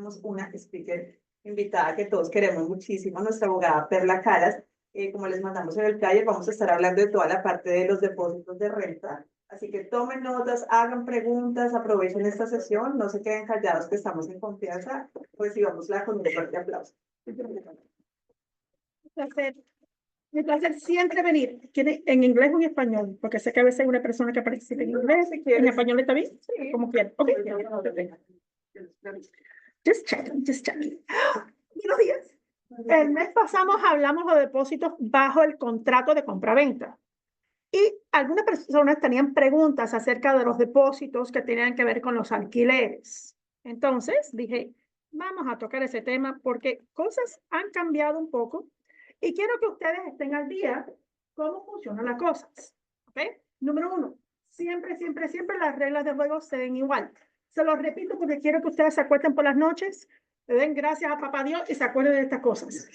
tenemos una speaker invitada que todos queremos muchísimo, nuestra abogada Perla Calas. Como les mandamos en el flyer, vamos a estar hablando de toda la parte de los depósitos de renta. Así que tomen notas, hagan preguntas, aprovechen esta sesión, no se queden callados que estamos en confianza. Pues sigámosla con un fuerte aplauso. Un placer siempre venir, en inglés o en español, porque sé que a veces hay una persona que participa en inglés, en español está bien, Sí. como quieran. Okay. Just checking. Buenos días. El mes pasado hablamos de depósitos bajo el contrato de compra-venta. Y algunas personas tenían preguntas acerca de los depósitos que tenían que ver con los alquileres. Entonces dije, vamos a tocar ese tema porque cosas han cambiado un poco y quiero que ustedes estén al día cómo funcionan las cosas. ¿Ok? Número 1, siempre las reglas del juego se ven igual. Se los repito porque quiero que ustedes se acuesten por las noches, le den gracias a papá Dios y se acuerden de estas cosas.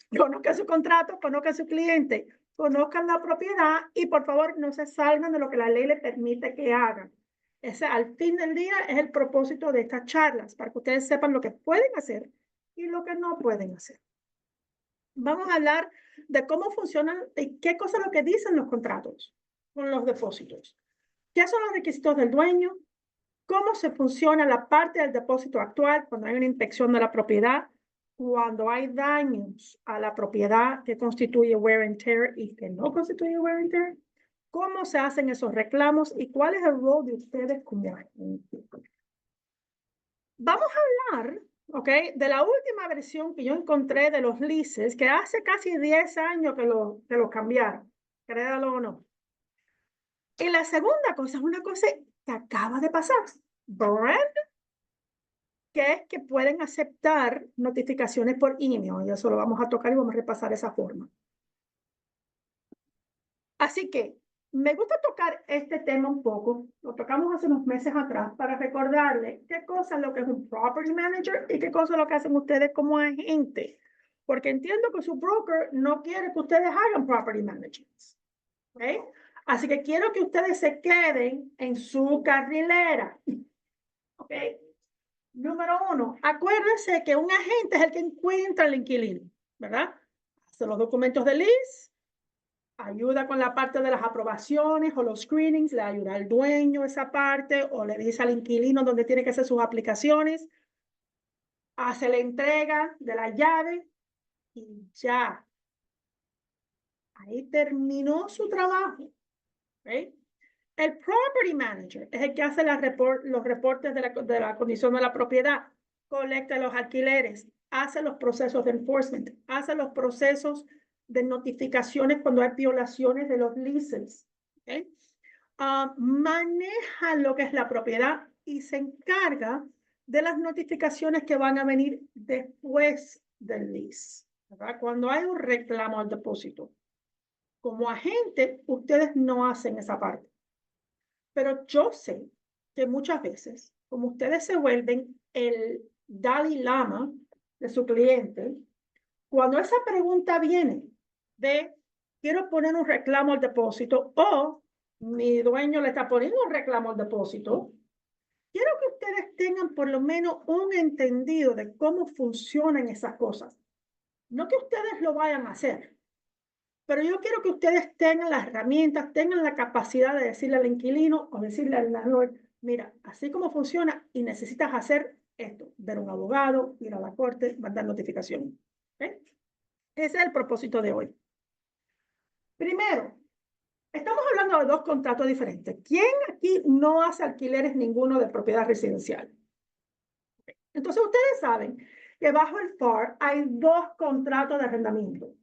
Conozcan su contrato, conozcan su cliente, conozcan la propiedad y por favor no se salgan de lo que la ley les permite que hagan. Ese, al fin del día, es el propósito de estas charlas, para que ustedes sepan lo que pueden hacer y lo que no pueden hacer. Vamos a hablar de cómo funcionan y qué cosas es lo que dicen los contratos con los depósitos. ¿Qué son los requisitos del dueño? ¿Cómo se funciona la parte del depósito actual cuando hay una inspección de la propiedad? Cuando hay daños a la propiedad que constituye wear and tear y que no constituye wear and tear. ¿Cómo se hacen esos reclamos y cuál es el rol de ustedes como agentes? Vamos a hablar, ¿ok?, de la última versión que yo encontré de los leases, que hace casi 10 años que lo cambiaron, créalo o no. Y la segunda cosa es una cosa que acaba de pasar. Brand, que es que pueden aceptar notificaciones por email. Y eso lo vamos a tocar y vamos a repasar esa forma. Así que me gusta tocar este tema un poco. Lo tocamos hace unos meses atrás para recordarle qué cosa es lo que es un property manager y qué cosa es lo que hacen ustedes como agente. Porque entiendo que su broker no quiere que ustedes hagan property management. ¿Okay? Así que quiero que ustedes se queden en su carrilera. ¿Ok? Número 1, acuérdense que un agente es el que encuentra al inquilino, ¿verdad? Hace los documentos de lease, ayuda con la parte de las aprobaciones o los screenings, le ayuda al dueño esa parte o le dice al inquilino dónde tiene que hacer sus aplicaciones, hace la entrega de la llave y ya. Ahí terminó su trabajo. ¿Okay? El property manager es el que hace los reportes de la condición de la propiedad, colecta los alquileres, hace los procesos de enforcement, hace los procesos de notificaciones cuando hay violaciones de los leases. ¿Okay? Maneja lo que es la propiedad y se encarga de las notificaciones que van a venir después del lease, ¿verdad? Cuando hay un reclamo al depósito. Como agente, ustedes no hacen esa parte. Pero yo sé que muchas veces, como ustedes se vuelven el Dalai Lama de su cliente, cuando esa pregunta viene de quiero poner un reclamo al depósito o mi dueño le está poniendo un reclamo al depósito, quiero que ustedes tengan por lo menos un entendido de cómo funcionan esas cosas. No que ustedes lo vayan a hacer, pero yo quiero que ustedes tengan las herramientas, tengan la capacidad de decirle al inquilino o decirle al landlord, mira, así como funciona y necesitas hacer esto, ver un abogado, ir a la corte, mandar notificación. ¿Okay? Ese es el propósito de hoy. Primero, estamos hablando de dos contratos diferentes. ¿Quién aquí no hace alquileres ninguno de propiedad residencial? Okay. Entonces ustedes saben que bajo el FAR hay dos contratos de arrendamiento.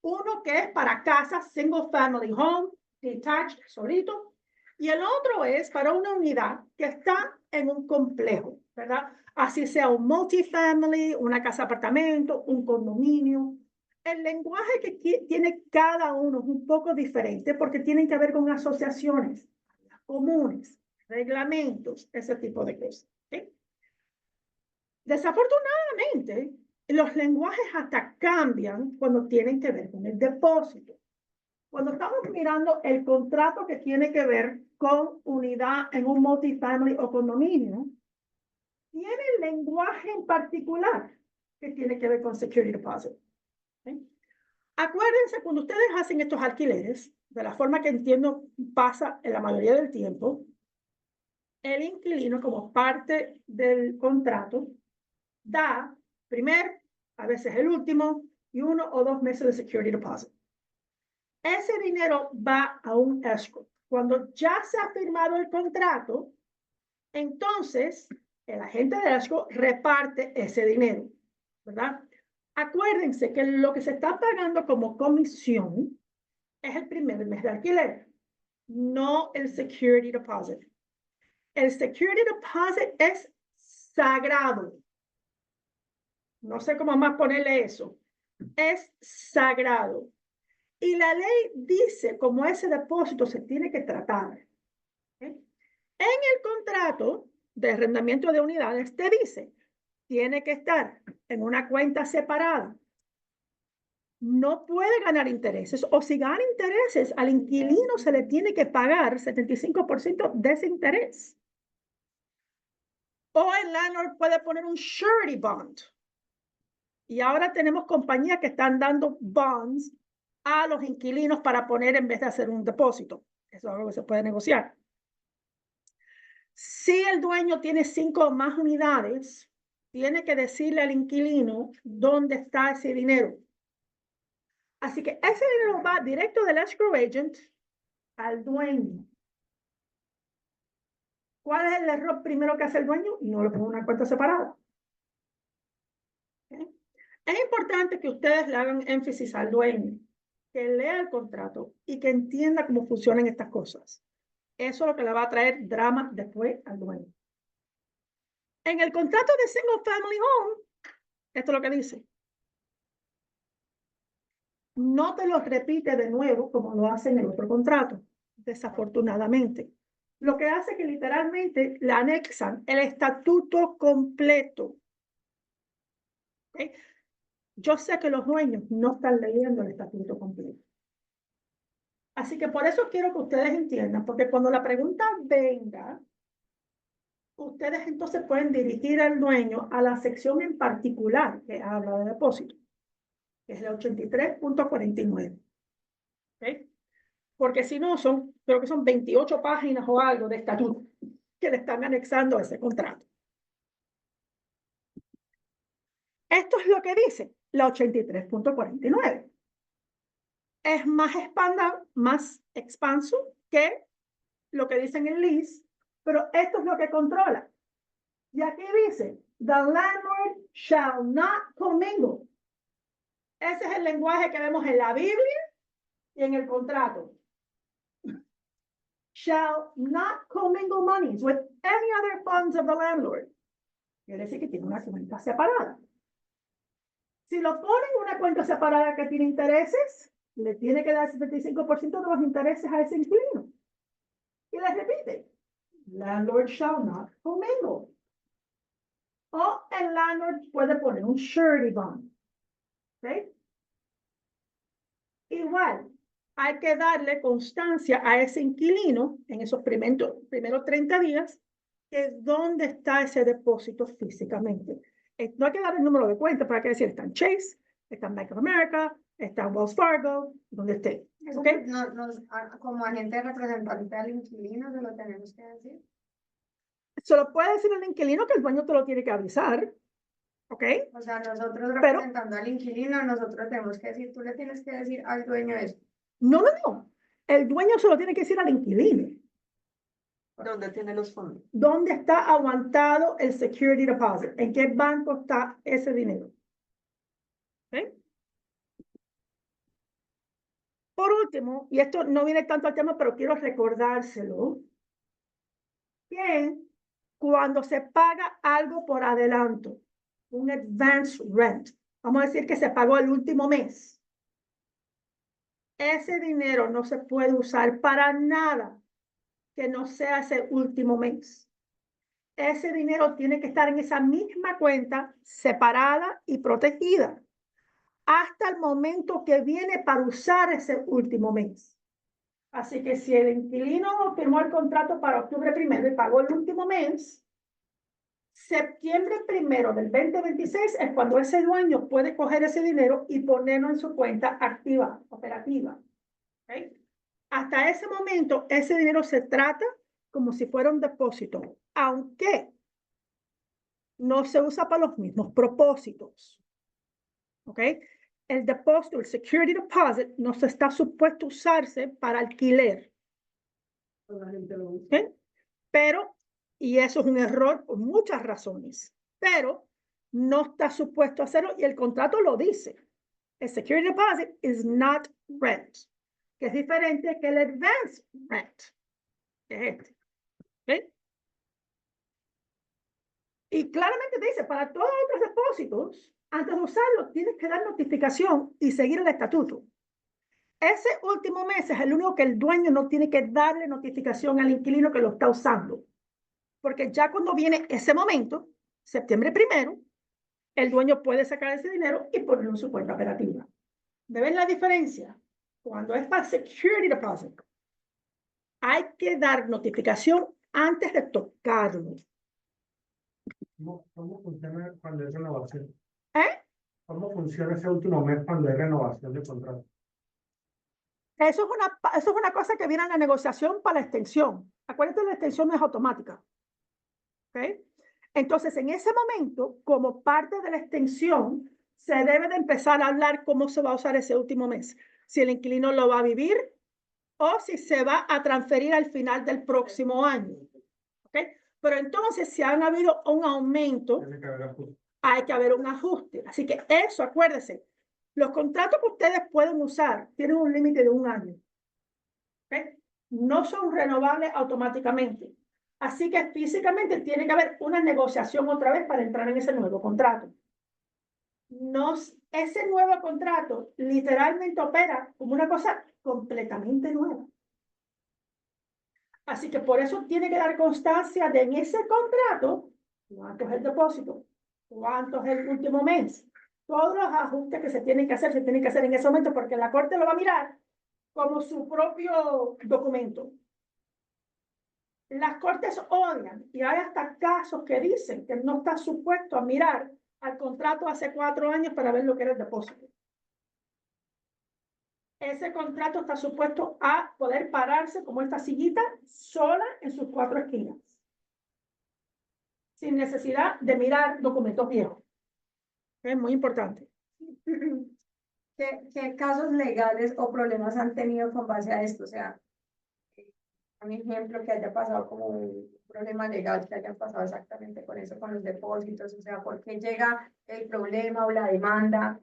Uno que es para casas, single family home, detached, solito, y el otro es para una unidad que está en un complejo, ¿verdad? Así sea un multifamily, una casa apartamento, un condominio. El lenguaje que tiene cada uno es un poco diferente porque tienen que ver con asociaciones comunes, reglamentos, ese tipo de cosas. ¿Okay? Desafortunadamente, los lenguajes hasta cambian cuando tienen que ver con el depósito. Cuando estamos mirando el contrato que tiene que ver con unidad en un multifamily o condominio, tiene lenguaje en particular que tiene que ver con security deposit. ¿Okay? Acuérdense, cuando ustedes hacen estos alquileres, de la forma que entiendo pasa en la mayoría del tiempo, el inquilino, como parte del contrato, da primer, a veces el último, y 1 o 2 meses de security deposit. Ese dinero va a un escrow. Cuando ya se ha firmado el contrato, entonces el agente de escrow reparte ese dinero, ¿verdad? Acuérdense que lo que se está pagando como comisión es el primer mes de alquiler, no el security deposit. El security deposit es sagrado. No sé cómo más ponerle eso. Es sagrado. Y la ley dice cómo ese depósito se tiene que tratar. ¿Okay? En el contrato de arrendamiento de unidades te dice, tiene que estar en una cuenta separada. No puede ganar intereses, o si gana intereses, al inquilino se le tiene que pagar 75% de ese interés. O el landlord puede poner un surety bond. Y ahora tenemos compañías que están dando bonds a los inquilinos para poner en vez de hacer un depósito. Eso es algo que se puede negociar. Si el dueño tiene 5 o más unidades, tiene que decirle al inquilino dónde está ese dinero. Así que ese dinero va directo del escrow agent al dueño. ¿Cuál es el error primero que hace el dueño? No le pone una cuenta separada. ¿Okay? Es importante que ustedes le hagan énfasis al dueño, que lea el contrato y que entienda cómo funcionan estas cosas. Eso es lo que le va a traer drama después al dueño. En el contrato de Single Family Home, esto es lo que dice. No te lo repite de nuevo como lo hace en el otro contrato, desafortunadamente. Lo que hace que literalmente le anexan el estatuto completo. ¿Okay? Yo sé que los dueños no están leyendo el estatuto completo. Así que por eso quiero que ustedes entiendan, porque cuando la pregunta venga, ustedes entonces pueden dirigir al dueño a la sección en particular que habla de depósito, que es la 83.49. ¿Okay? Porque si no, creo que son 28 páginas o algo de estatuto que le están anexando a ese contrato. Esto es lo que dice la 83.49. Es más expanso que lo que dice en el lease, pero esto es lo que controla. Y aquí dice, the landlord shall not commingle. Ese es el lenguaje que vemos en la Biblia y en el contrato. Shall not commingle monies with any other funds of the landlord. Quiere decir que tiene una cuenta separada. Si lo ponen en una cuenta separada que tiene intereses, le tiene que dar 75% de los intereses a ese inquilino. Y le repite, landlord shall not commingle. O el landlord puede poner un surety bond. ¿Okay? Igual, hay que darle constancia a ese inquilino en esos primeros 30 días que es dónde está ese depósito físicamente. No hay que dar el número de cuenta, para que decir, está en Chase, está en Bank of America, está en Wells Fargo, donde esté. ¿Okay? Como agente representante del inquilino, se lo tenemos que decir. Se lo puede decir el inquilino que el dueño te lo tiene que avisar. ¿Ok? O sea, nosotros representando al inquilino, nosotros tenemos que decir, tú le tienes que decir al dueño eso. No. El dueño se lo tiene que decir al inquilino. ¿Dónde tiene los fondos? ¿Dónde está aguantado el security deposit? ¿En qué banco está ese dinero? ¿Okay? Por último, y esto no viene tanto al tema, pero quiero recordárselo, que cuando se paga algo por adelanto, un advance rent, vamos a decir que se pagó el último mes, ese dinero no se puede usar para nada que no sea ese último mes. Ese dinero tiene que estar en esa misma cuenta, separada y protegida, hasta el momento que viene para usar ese último mes. Así que si el inquilino firmó el contrato para octubre 1 y pagó el último mes, Septiembre 1 del 2026 es cuando ese dueño puede coger ese dinero y ponerlo en su cuenta activa, operativa. ¿Okay? Hasta ese momento, ese dinero se trata como si fuera un depósito, aunque no se usa para los mismos propósitos. ¿Ok? El depósito, el security deposit, no se está supuesto a usarse para alquiler. ¿Ok? Pero, y eso es un error por muchas razones, pero no está supuesto a hacerlo y el contrato lo dice. El security deposit is not rent, que es diferente que el advance rent, que es este. ¿Okay? Y claramente dice, para todos los depósitos, antes de usarlo, tienes que dar notificación y seguir el estatuto. Ese último mes es el único que el dueño no tiene que darle notificación al inquilino que lo está usando. Porque ya cuando viene ese momento, septiembre 1, el dueño puede sacar ese dinero y ponerlo en su cuenta operativa. ¿Ven la diferencia? Cuando es para security deposit, hay que dar notificación antes de tocarlo. ¿Cómo funciona cuando es renovación? ¿Eh? ¿Cómo funciona ese último mes cuando hay renovación de contrato? Eso es una cosa que viene en la negociación para la extensión. Acuérdate, la extensión no es automática. ¿Okay? Entonces, en ese momento, como parte de la extensión, se debe de empezar a hablar cómo se va a usar ese último mes. Si el inquilino lo va a vivir o si se va a transferir al final del próximo año. ¿Okay? Pero entonces, si han habido un aumento, hay que haber un ajuste. Así que eso, acuérdense, los contratos que ustedes pueden usar tienen un límite de 1 año. ¿Okay? No son renovables automáticamente. Así que físicamente tiene que haber una negociación otra vez para entrar en ese nuevo contrato. Ese nuevo contrato literalmente opera como una cosa completamente nueva. Así que por eso tiene que dar constancia de en ese contrato cuánto es el depósito, cuánto es el último mes. Todos los ajustes que se tienen que hacer en ese momento porque la corte lo va a mirar como su propio documento. Las cortes odian y hay hasta casos que dicen que no está supuesto a mirar al contrato hace 4 años para ver lo que era el depósito. Ese contrato está supuesto a poder pararse como esta sillita sola en sus 4 esquinas, sin necesidad de mirar documentos viejos. Es muy importante. ¿Qué casos legales o problemas han tenido con base a esto? O sea, un ejemplo que haya pasado como un problema legal, que haya pasado exactamente con eso, con los depósitos, o sea, ¿por qué llega el problema o la demanda?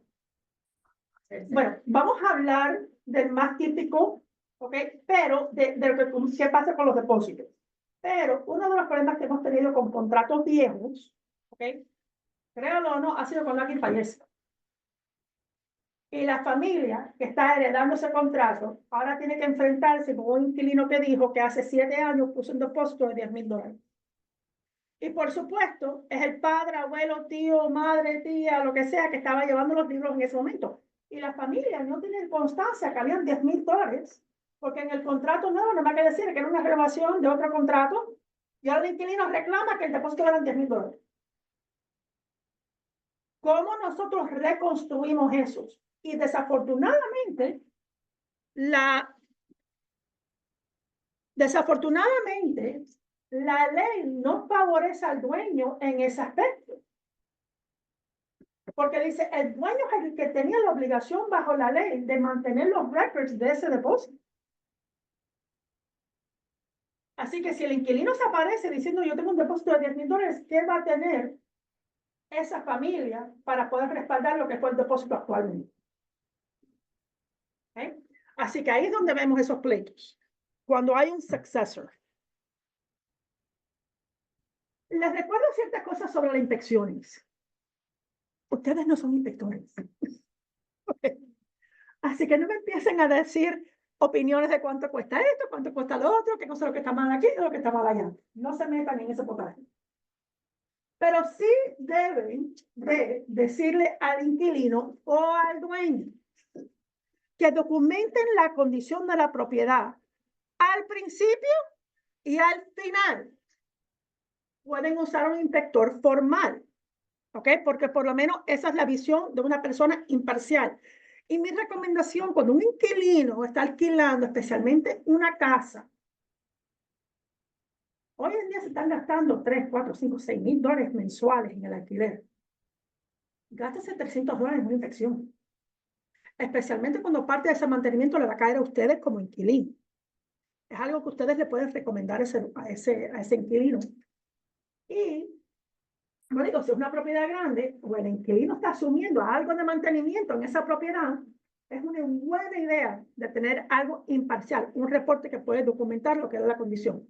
Bueno, vamos a hablar del más típico, ¿ok? Pero de lo que pasa con los depósitos. Pero uno de los problemas que hemos tenido con contratos viejos, ¿ok? Créalo o no, ha sido cuando alguien fallece. Y la familia que está heredando ese contrato ahora tiene que enfrentarse con un inquilino que dijo que hace 7 años puso un depósito de $10,000. Y por supuesto, es el padre, abuelo, tío, madre, tía, lo que sea, que estaba llevando los libros en ese momento. Y la familia no tiene constancia que habían $10,000, porque en el contrato nuevo no me que decir que era una renovación de otro contrato, y ahora el inquilino reclama que el depósito eran $10,000. ¿Cómo nosotros reconstruimos esos? Y desafortunadamente, la ley no favorece al dueño en ese aspecto. Porque dice, el dueño es el que tenía la obligación bajo la ley de mantener los records de ese depósito. Así que si el inquilino se aparece diciendo, yo tengo un depósito de $10,000, ¿qué va a tener esa familia para poder respaldar lo que fue el depósito actualmente? ¿Okay? Así que ahí es donde vemos esos pleitos. Cuando hay un successor. Les recuerdo ciertas cosas sobre las inspecciones. Ustedes no son inspectores. Okay. Así que no me empiecen a decir opiniones de cuánto cuesta esto, cuánto cuesta lo otro, que no sé lo que está mal aquí, lo que está mal allá. No se metan en ese potaje. Pero sí deben de decirle al inquilino o al dueño que documenten la condición de la propiedad al principio y al final. pueden usar un inspector formal, ¿ok? Porque por lo menos esa es la visión de una persona imparcial. Y mi recomendación, cuando un inquilino está alquilando, especialmente una casa, hoy en día se están gastando 3, 4, 5, 6 mil dólares mensuales en el alquiler. Gástese $300 en una inspección. Especialmente cuando parte de ese mantenimiento le va a caer a ustedes como inquilino. Es algo que ustedes le pueden recomendar a ese inquilino. Y, como digo, si es una propiedad grande, o el inquilino está asumiendo algo de mantenimiento en esa propiedad, es una buena idea de tener algo imparcial, un reporte que puede documentar lo que es la condición.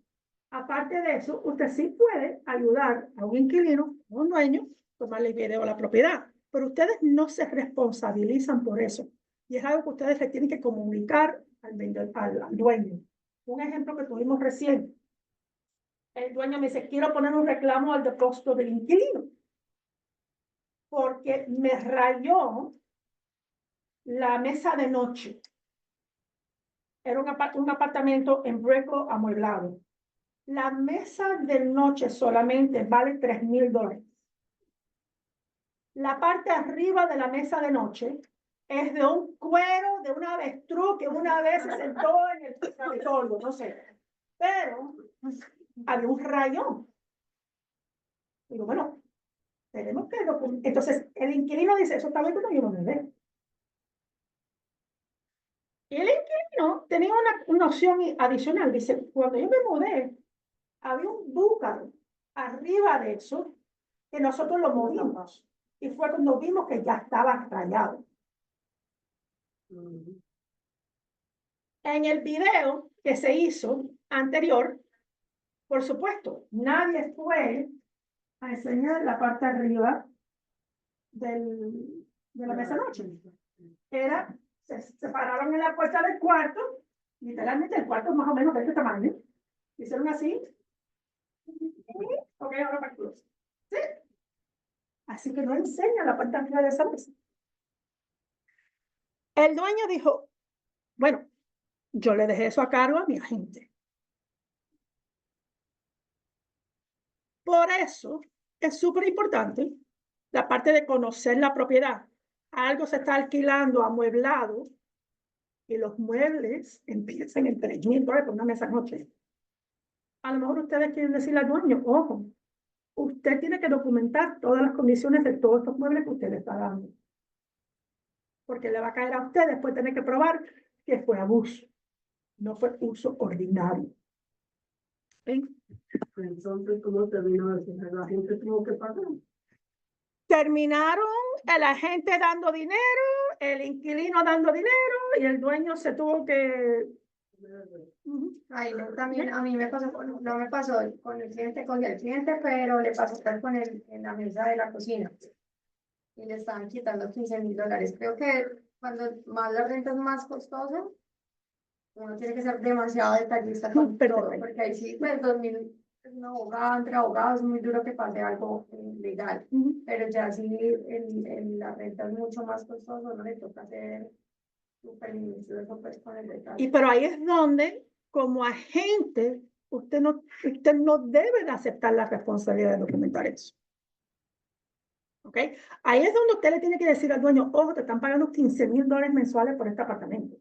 Aparte de eso, usted sí puede ayudar a un inquilino, a un dueño, a tomarle video a la propiedad, pero ustedes no se responsabilizan por eso. Y es algo que ustedes le tienen que comunicar al dueño. Un ejemplo que tuvimos recién. El dueño me dice, quiero poner un reclamo al depósito del inquilino, porque me rayó la mesa de noche. Era un apartamento en Brickell amueblado. La mesa de noche solamente vale $3,000. La parte arriba de la mesa de noche es de un cuero de una avestruz que una vez se sentó en el escritorio, no sé. Pero había un rayón. Digo, bueno, tenemos que documentar. Entonces, el inquilino dice, eso está bien, pero yo no me veo. Y el inquilino tenía una opción adicional. Dice, cuando yo me mudé, había un búcaro arriba de eso que nosotros lo movimos. Y fue cuando vimos que ya estaba rayado. En el video que se hizo anterior, por supuesto, nadie fue a enseñar la parte arriba de la mesa noche. Se pararon en la puerta del cuarto, literalmente el cuarto es más o menos de este tamaño. Hicieron así. Ok, ahora para el ¿sí? Así que no enseña la parte arriba de esa mesa. El dueño dijo, bueno, yo le dejé eso a cargo a mi agente. Por eso es súper importante la parte de conocer la propiedad. Algo se está alquilando amueblado y los muebles empiezan en $3,000 por una mesa noche. A lo mejor ustedes quieren decirle al dueño, ojo, usted tiene que documentar todas las condiciones de todos estos muebles que usted le está dando. Porque le va a caer a usted después tener que probar que fue abuso, no fue uso ordinario. ¿Ven? Entonces, ¿cómo terminó eso? La gente tuvo que pagar. Terminaron el agente dando dinero, el inquilino dando dinero y el dueño se tuvo que... Ay, no, también a mí me pasó, no me pasó con el cliente, con el cliente, pero le pasó estar con él en la mesa de la cocina y le estaban quitando $15,000. Creo que cuando más la renta es más costosa, uno tiene que ser demasiado detallista con todo, porque ahí sí, pues 2,000, es un abogado, entre abogados, es muy duro que pase algo legal, pero ya si la renta es mucho más costosa, no le toca hacer súper minucioso pues con el detalle. Y pero ahí es donde, como agente, usted no debe de aceptar la responsabilidad de documentar eso. ¿Ok? Ahí es donde usted le tiene que decir al dueño, ojo, te están pagando $15,000 mensuales por este apartamento.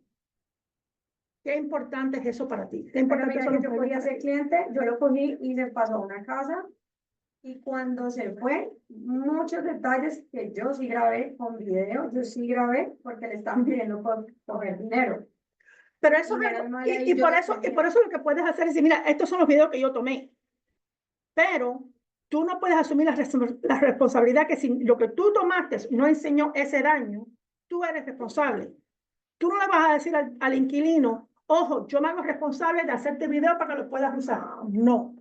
¿Qué importante es eso para ti? ¿Qué Pero importante mira son que los yo cogí a ese cliente, yo lo cogí y se pasó a una casa y cuando se fue, muchos detalles que yo sí grabé con video, yo sí grabé porque le estaban pidiendo por coger dinero. Pero eso Y es menos mal y ahí yo por lo eso tenía. lo que puedes hacer es decir, mira, estos son los videos que yo tomé. Pero tú no puedes asumir la responsabilidad que si lo que tú tomaste no enseñó ese daño, tú eres responsable. Tú no le vas a decir al inquilino, ojo, yo me hago responsable de hacerte video para que lo puedas usar. No.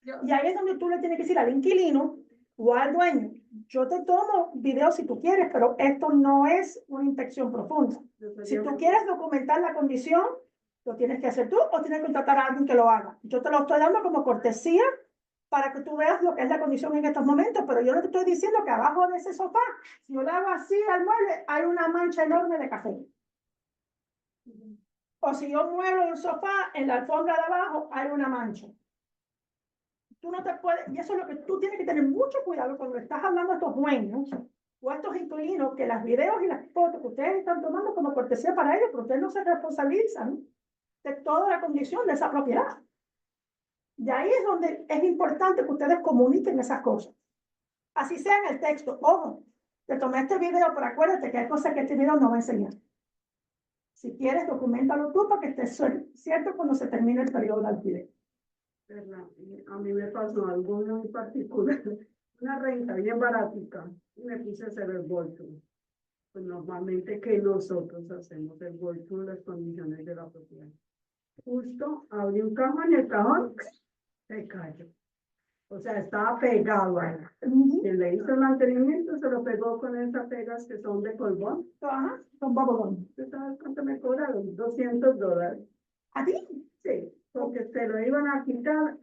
Y ahí es donde tú le tienes que decir al inquilino o al dueño, yo te tomo video si tú quieres, pero esto no es una inspección profunda. Si tú quieres documentar la condición, lo tienes que hacer tú o tienes que contratar a alguien que lo haga. Yo te lo estoy dando como cortesía para que tú veas lo que es la condición en estos momentos, pero yo no te estoy diciendo que abajo de ese sofá, si yo le hago así al mueble, hay una mancha enorme de café. O si yo muevo el sofá, en la alfombra de abajo hay una mancha. tú no te puedes, y eso es lo que tú tienes que tener mucho cuidado cuando estás hablando a estos dueños o a estos inquilinos, que las videos y las fotos que ustedes están tomando como cortesía para ellos, pero ustedes no se responsabilizan de toda la condición de esa propiedad. Y ahí es donde es importante que ustedes comuniquen esas cosas. Así sea en el texto. Ojo, te tomé este video, pero acuérdate que hay cosas que este video no va a enseñar. Si quieres, documentalo tú para que esté cierto cuando se termine el periodo de alquiler. ¿Verdad? A mí me pasó algo muy particular. Una renta bien baratita y me puse a hacer el walkthrough. Pues normalmente que nosotros hacemos el walkthrough, las condiciones de la propiedad. Justo abrí un cajón y el cajón se cayó. O sea, estaba pegado ahí. Quien le hizo el mantenimiento se lo pegó con esas pegas que son de colbón. Ajá, con babogón. ¿Tú sabes cuánto me cobraron? $200. ¿A ti? Sí, porque se lo iban a quitar.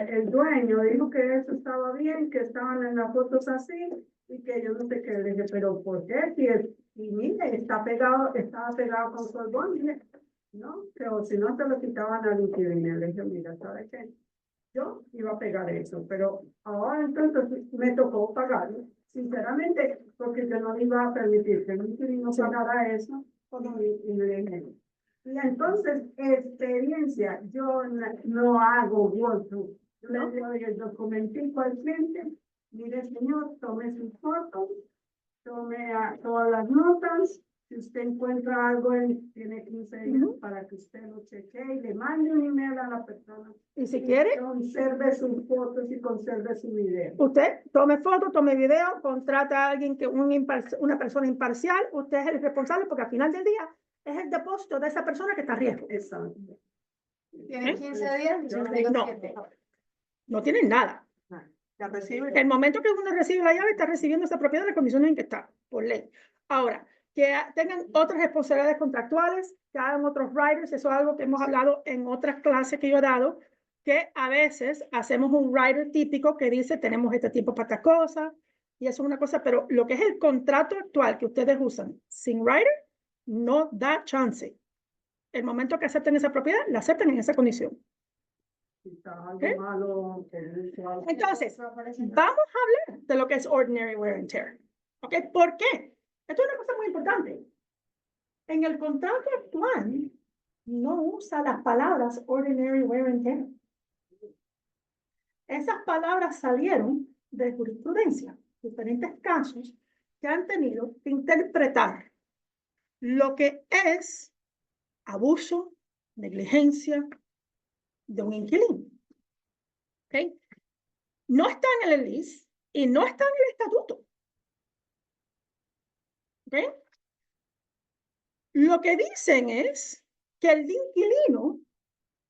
El dueño dijo que eso estaba bien, que estaban en las fotos así, y que yo no sé qué. Le dije, pero ¿por qué? Y mire, estaba pegado con colbón, mire. No, pero si no se lo quitaban al inquilino. Le dije, mira, ¿sabes qué? Yo iba a pegar eso, pero ahora entonces me tocó pagarlo, sinceramente, porque yo no iba a permitir que el inquilino pagara eso, y me dije, y entonces, experiencia, yo no hago walkthrough, yo le doy el documentico al cliente, mire señor, tome sus fotos, tome todas las notas. Si usted encuentra algo, tiene 15 días para que usted lo chequee y le mande un email a la persona. Y si quiere, Conserve sus fotos y conserve su video. usted tome foto, tome video, contrata a alguien que una persona imparcial, usted es el responsable porque al final del día es el depósito de esa persona que está a riesgo. Exacto. Tiene 15 días, yo digo No. 7. No tienen nada. Ya recibe. El momento que uno recibe la llave, está recibiendo esa propiedad en las condiciones en que está, por ley. Ahora, que tengan otras responsabilidades contractuales, que hagan otros riders, eso es algo que hemos hablado en otras clases que yo he dado, que a veces hacemos un rider típico que dice, tenemos este tiempo para esta cosa, y eso es una cosa, pero lo que es el contrato actual que ustedes usan sin rider, no da chance. El momento que acepten esa propiedad, la aceptan en esa condición. Si está algo ¿Qué? malo, que Entonces, vamos a hablar de lo que es ordinary wear and tear. ¿Ok? ¿Por qué? Esto es una cosa muy importante. En el contrato actual, no usa las palabras ordinary wear and tear. Esas palabras salieron de jurisprudencia, diferentes casos que han tenido que interpretar lo que es abuso, negligencia de un inquilino. ¿Ok? No está en el lease y no está en el estatuto. ¿Ok? Lo que dicen es que el inquilino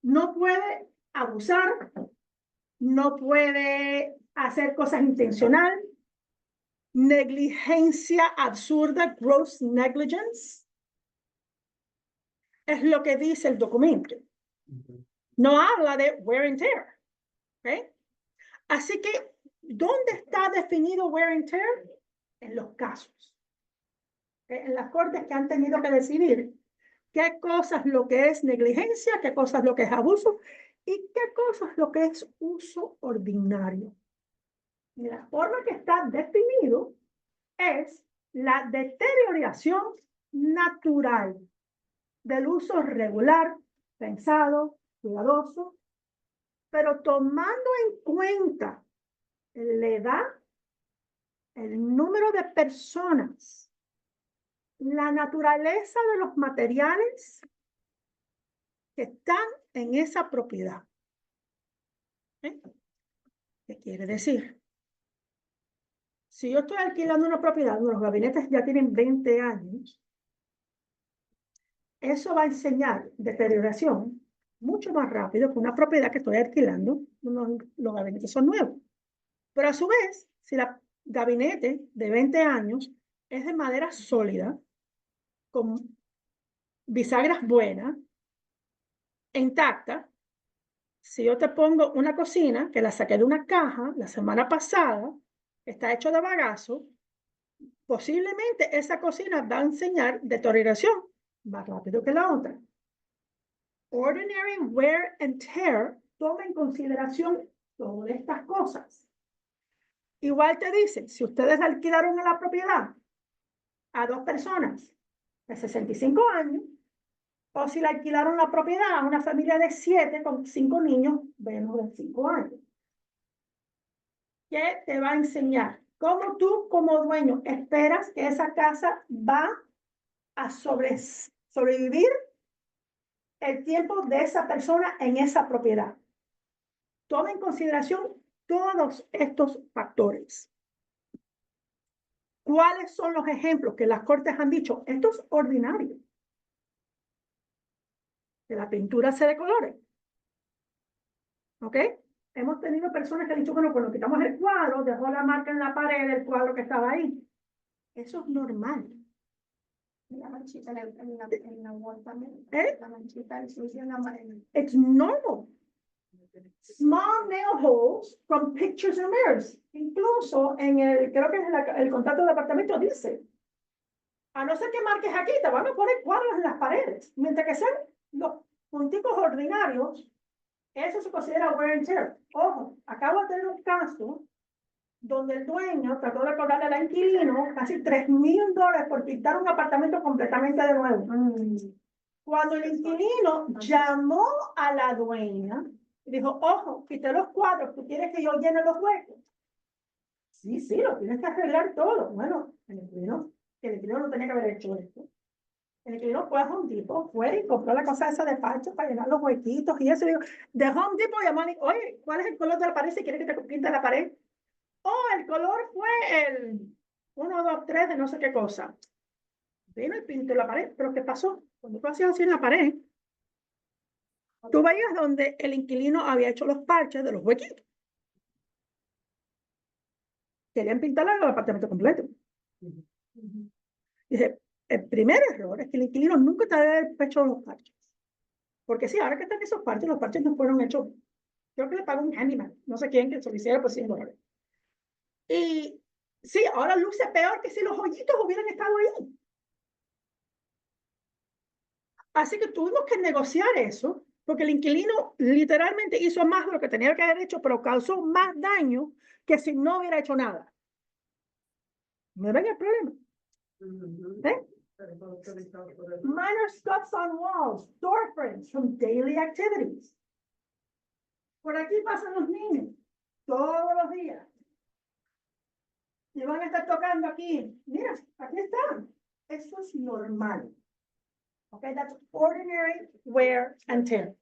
no puede abusar, no puede hacer cosas intencional, negligencia absurda, gross negligence. Es lo que dice el documento. No habla de wear and tear. ¿Ok? Así que, ¿dónde está definido wear and tear? En los casos. En las cortes que han tenido que decidir qué cosas lo que es negligencia, qué cosas lo que es abuso y qué cosas lo que es uso ordinario. Y la forma que está definido es la deterioración natural del uso regular, pensado, cuidadoso, pero tomando en cuenta la edad, el número de personas, la naturaleza de los materiales que están en esa propiedad. ¿Eh? ¿Qué quiere decir? Si yo estoy alquilando una propiedad, los gabinetes ya tienen 20 años, eso va a enseñar deterioración mucho más rápido que una propiedad que estoy alquilando, los gabinetes son nuevos. Pero a su vez, si la gabinete de 20 años es de madera sólida, con bisagras buenas, intacta, si yo te pongo una cocina que la saqué de una caja la semana pasada, está hecho de bagazo, posiblemente esa cocina va a enseñar deterioración más rápido que la otra. Ordinary wear and tear toma en consideración todas estas cosas. Igual te dicen, si ustedes alquilaron la propiedad a 2 personas de 65 años, o si le alquilaron la propiedad a una familia de 7 con 5 niños menos de 5 años. ¿Qué te va a enseñar? ¿Cómo tú como dueño esperas que esa casa va a sobrevivir el tiempo de esa persona en esa propiedad? Toma en consideración todos estos factores. ¿Cuáles son los ejemplos que las cortes han dicho? Esto es ordinario. Que la pintura se decolore. ¿Ok? Hemos tenido personas que han dicho, bueno, cuando quitamos el cuadro, dejó la marca en la pared del cuadro que estaba ahí. Eso es normal. La manchita en la wall también. ¿Eh? La manchita, el sucio en la pared. It's normal. Small nail holes from pictures and mirrors. Incluso en el, creo que es el contrato de apartamento dice, a no ser que marques aquí, te van a poner cuadros en las paredes. Mientras que sean los punticos ordinarios, eso se considera wear and tear. Ojo, acabo de tener un caso donde el dueño trató de cobrarle al inquilino casi $3,000 por pintar un apartamento completamente de nuevo. Cuando el inquilino llamó a la dueña y dijo, ojo, quité los cuadros, ¿tú quieres que yo llene los huecos? Sí, sí, lo tienes que arreglar todo. Bueno, el inquilino no tenía que haber hecho esto. El inquilino fue a Home Depot, fue y compró la cosa esa de parche para llenar los huequitos y eso. Y digo, de Home Depot llamó y oye, ¿cuál es el color de la pared si quieres que te pinte la pared? Oh, el color fue el 1, 2, 3 de no sé qué cosa. Vino y pintó la pared, pero ¿qué pasó? Cuando tú hacías así en la pared, tú veías donde el inquilino había hecho los parches de los huequitos. Querían pintar el apartamento completo. Dice, el primer error es que el inquilino nunca te debe haber hecho los parches. Porque sí, ahora que están esos parches, los parches no fueron hechos. Creo que le pagó un handyman, no sé quién, que se lo hiciera por $100. Y sí, ahora luce peor que si los hoyitos hubieran estado ahí. Así que tuvimos que negociar eso, porque el inquilino literalmente hizo más de lo que tenía que haber hecho, pero causó más daño que si no hubiera hecho nada. ¿Me ven el problema? ¿Eh? Minor scuffs on walls, door frames from daily activities. Por aquí pasan los niños todos los días. Y van a estar tocando aquí. Mira, aquí están. Eso es normal. Okay, that's ordinary wear and tear.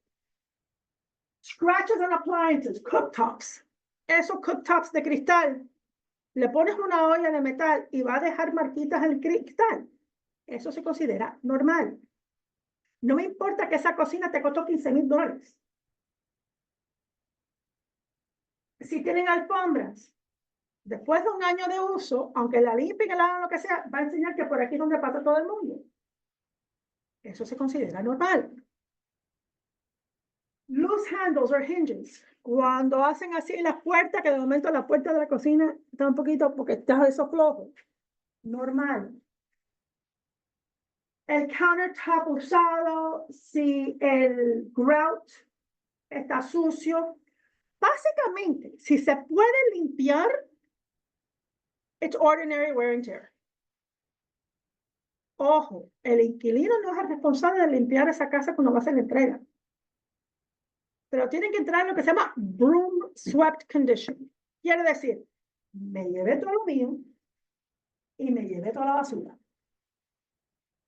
Scratches on appliances, cooktops. Esos cooktops de cristal. Le pones una olla de metal y va a dejar marquitas en el cristal. Eso se considera normal. No me importa que esa cocina te costó $15,000. Si tienen alfombras, después de un año de uso, aunque la limpien, que la hagan lo que sea, va a enseñar que por aquí es donde pasa todo el mundo. Eso se considera normal. Loose handles or hinges. Cuando hacen así las puertas, que de momento la puerta de la cocina está un poquito porque está eso flojo. Normal. El countertop usado, si el grout está sucio. Básicamente, si se puede limpiar, it's ordinary wear and tear. Ojo, el inquilino no es el responsable de limpiar esa casa cuando va a hacer la entrega. Pero tienen que entrar en lo que se llama broom swept condition. Quiere decir, me llevé todo lo mío y me llevé toda la basura.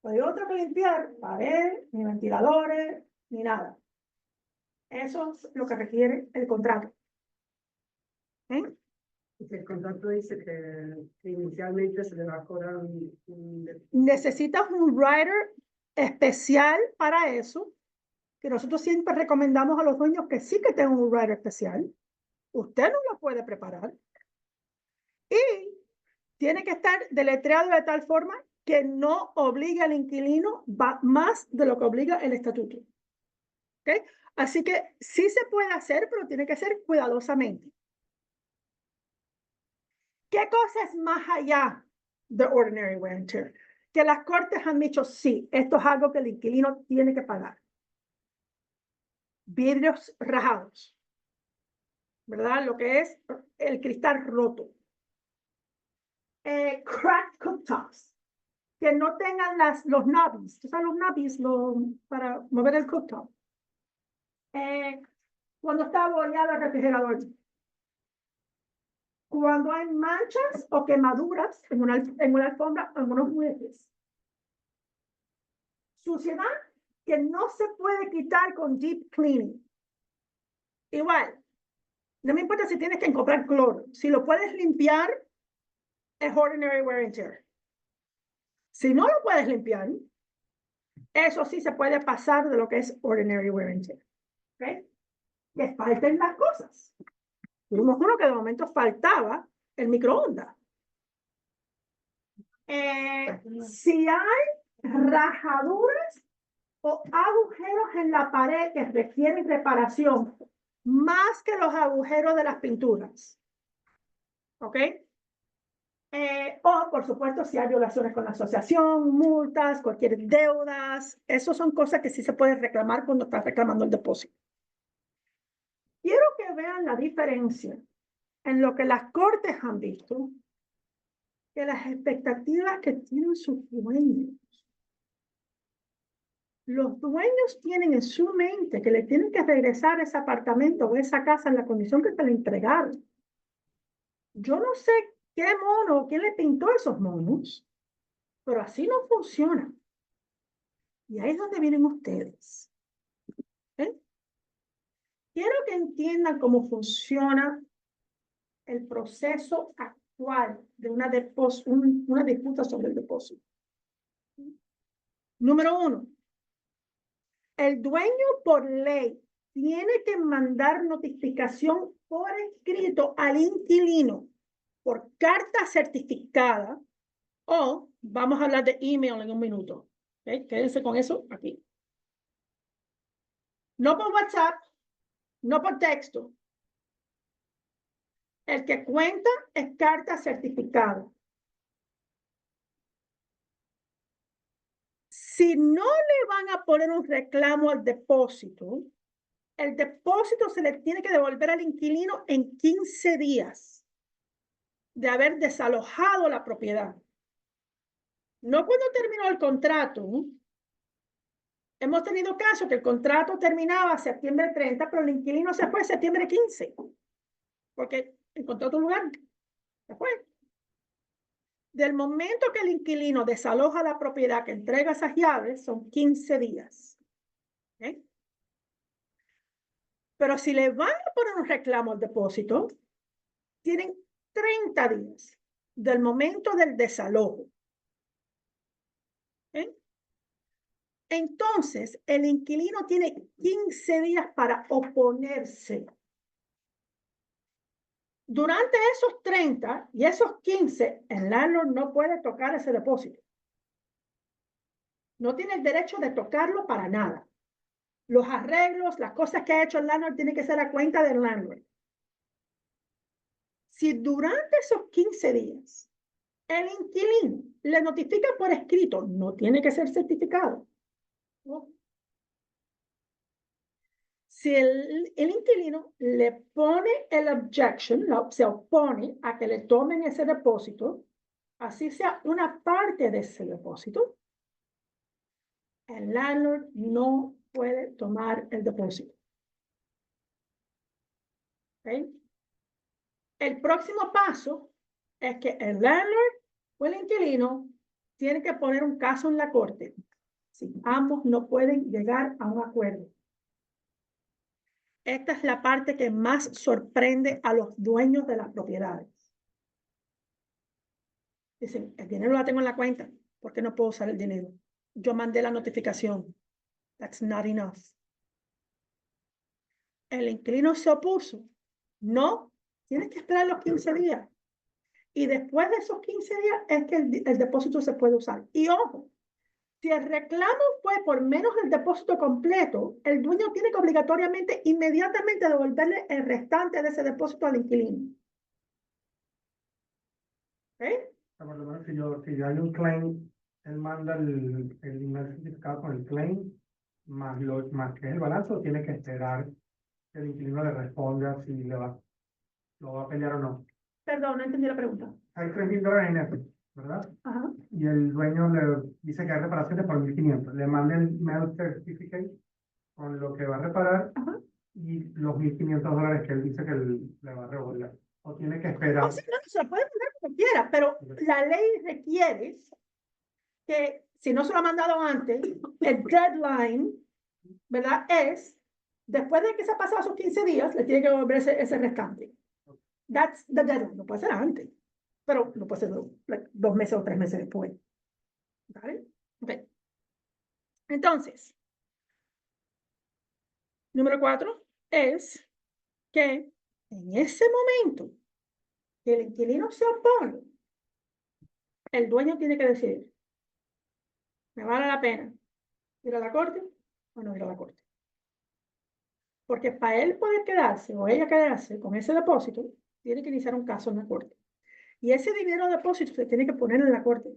Pues yo no tengo que limpiar pared, ni ventiladores, ni nada. Eso es lo que requiere el contrato. ¿Eh? El contrato dice que inicialmente se le va a cobrar Necesitas un writer especial para eso, que nosotros siempre recomendamos a los dueños que sí que tengan un writer especial. Usted no lo puede preparar. Y tiene que estar deletreado de tal forma que no obligue al inquilino más de lo que obliga el estatuto. ¿Okay? Así que sí se puede hacer, pero tiene que ser cuidadosamente. ¿Qué cosa es más allá de ordinary wear and tear? Que las cortes han dicho, sí, esto es algo que el inquilino tiene que pagar. Vidrios rajados. ¿verdad? Lo que es el cristal roto. Cracked cooktops, que no tengan los knobbies. ¿Tú sabes los knobbies para mover el cooktop? Cuando está abollado el refrigerador. Cuando hay manchas o quemaduras en una alfombra o en unos muebles. Suciedad que no se puede quitar con deep cleaning. Igual, no me importa si tienes que comprar cloro. Si lo puedes limpiar, es ordinary wear and tear. Si no lo puedes limpiar, eso sí se puede pasar de lo que es ordinary wear and tear. ¿Okay? Que falten las cosas. Tuvimos uno que de momento faltaba el microondas. Si hay rajaduras o agujeros en la pared que requieren reparación, más que los agujeros de las pinturas. ¿Ok? O, por supuesto, si hay violaciones con la asociación, multas, cualquier deudas, eso son cosas que sí se pueden reclamar cuando estás reclamando el depósito. Quiero que vean la diferencia en lo que las cortes han visto, que las expectativas que tienen sus dueños. Los dueños tienen en su mente que le tienen que regresar ese apartamento o esa casa en la condición que se le entregaron. Yo no sé qué mono, quién le pintó esos monos, pero así no funciona. Y ahí es donde vienen ustedes. ¿Eh? Quiero que entiendan cómo funciona el proceso actual de una disputa sobre el depósito. Número 1. El dueño por ley tiene que mandar notificación por escrito al inquilino por carta certificada o vamos a hablar de email en un minuto. ¿Okay? Quédense con eso aquí. No por WhatsApp, no por texto. El que cuenta es carta certificada. Si no le van a poner un reclamo al depósito, el depósito se le tiene que devolver al inquilino en 15 días de haber desalojado la propiedad. No cuando terminó el contrato. Hemos tenido casos que el contrato terminaba septiembre 30, pero el inquilino se fue septiembre 15, porque encontró otro lugar. Se fue. Del momento que el inquilino desaloja la propiedad, que entrega esas llaves, son 15 días. ¿Okay? Pero si le van a poner un reclamo al depósito, tienen 30 días del momento del desalojo. ¿Okay? Entonces, el inquilino tiene 15 días para oponerse. Durante esos 30 y esos 15, el landlord no puede tocar ese depósito. No tiene el derecho de tocarlo para nada. Los arreglos, las cosas que ha hecho el landlord tienen que ser a cuenta del landlord. Si durante esos 15 días el inquilino le notifica por escrito, no tiene que ser certificado. ¿No? Si el inquilino le pone el objection, se opone a que le tomen ese depósito, así sea una parte de ese depósito, el landlord no puede tomar el depósito. ¿Okay? El próximo paso es que el landlord o el inquilino tiene que poner un caso en la corte. Si ambos no pueden llegar a un acuerdo. Esta es la parte que más sorprende a los dueños de las propiedades. Dicen, el dinero lo tengo en la cuenta. ¿Por qué no puedo usar el dinero? Yo mandé la notificación. That's not enough. El inquilino se opuso. No, tienes que esperar los 15 días. Y después de esos 15 días es que el depósito se puede usar. Y ojo, si el reclamo fue por menos del depósito completo, el dueño tiene que obligatoriamente, inmediatamente devolverle el restante de ese depósito al inquilino. ¿Okay? Por lo menos si hay un claim, él manda el email certificado con el claim, más que es el balance, o tiene que esperar que el inquilino le responda si le va lo va a pelear o no. Perdón, no entendí la pregunta. Hay $3,000 en eso, ¿verdad? Ajá. Y el dueño le dice que hay reparaciones por 1,500. Le manda el mail certificate con lo que va a reparar Ajá. y los $1,500 que él dice que le va a devolver. O tiene que esperar. O sea, no, se lo puede mandar como quiera, pero la ley requiere que, si no se lo ha mandado antes, el deadline, ¿verdad? Es, después de que se ha pasado esos 15 días, le tiene que devolver ese restante. That's the deadline. No puede ser antes, pero no puede ser 2 meses o 3 meses después. ¿Vale? Ok. Entonces, número 4 es que en ese momento que el inquilino se opone, el dueño tiene que decir, ¿me vale la pena ir a la corte o no ir a la corte? Porque para él poder quedarse o ella quedarse con ese depósito, tiene que iniciar un caso en la corte. Y ese dinero de depósito se tiene que poner en la corte.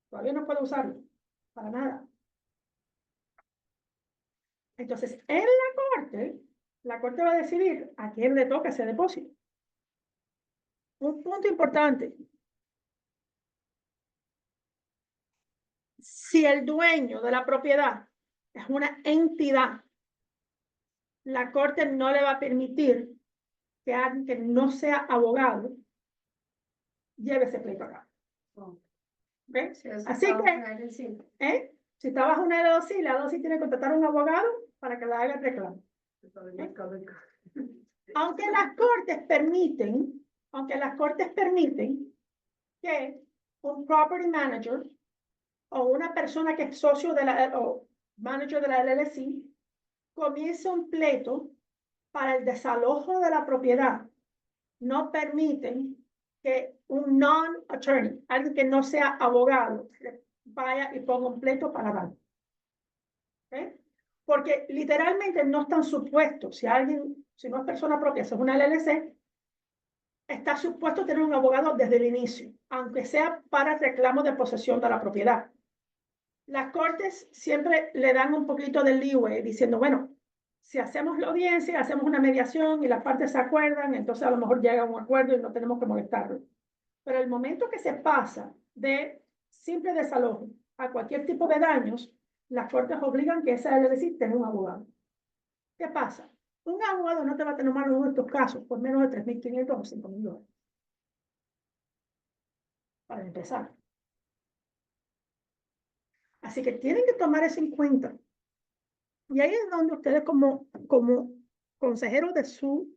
Todavía no puede usarlo para nada. Entonces, en la corte va a decidir a quién le toca ese depósito. Un punto importante. Si el dueño de la propiedad es una entidad, la corte no le va a permitir que alguien que no sea abogado lleve ese pleito acá. ¿Okay? Si es Así bajo que, una LLC. si está bajo una LLC, la LLC tiene que contratar a un abogado para que le haga el reclamo. Aunque las cortes permiten, que un property manager o una persona que es socio de o manager de la LLC comience un pleito para el desalojo de la propiedad, no permiten que un non-attorney, alguien que no sea abogado, vaya y ponga un pleito para dar. ¿Okay? Porque literalmente no están supuestos, si no es persona propia, si es una LLC, está supuesto tener un abogado desde el inicio, aunque sea para reclamo de posesión de la propiedad. Las cortes siempre le dan un poquito de leeway diciendo, bueno, si hacemos la audiencia, hacemos una mediación y las partes se acuerdan, entonces a lo mejor llega a un acuerdo y no tenemos que molestarlo. Pero el momento que se pasa de simple desalojo a cualquier tipo de daños, las cortes obligan que esa LLC tenga un abogado. ¿Qué pasa? Un abogado no te va a tomar uno de estos casos por menos de $3,500 o $5,000. Para empezar. Así que tienen que tomar eso en cuenta. Y ahí es donde ustedes como consejeros de su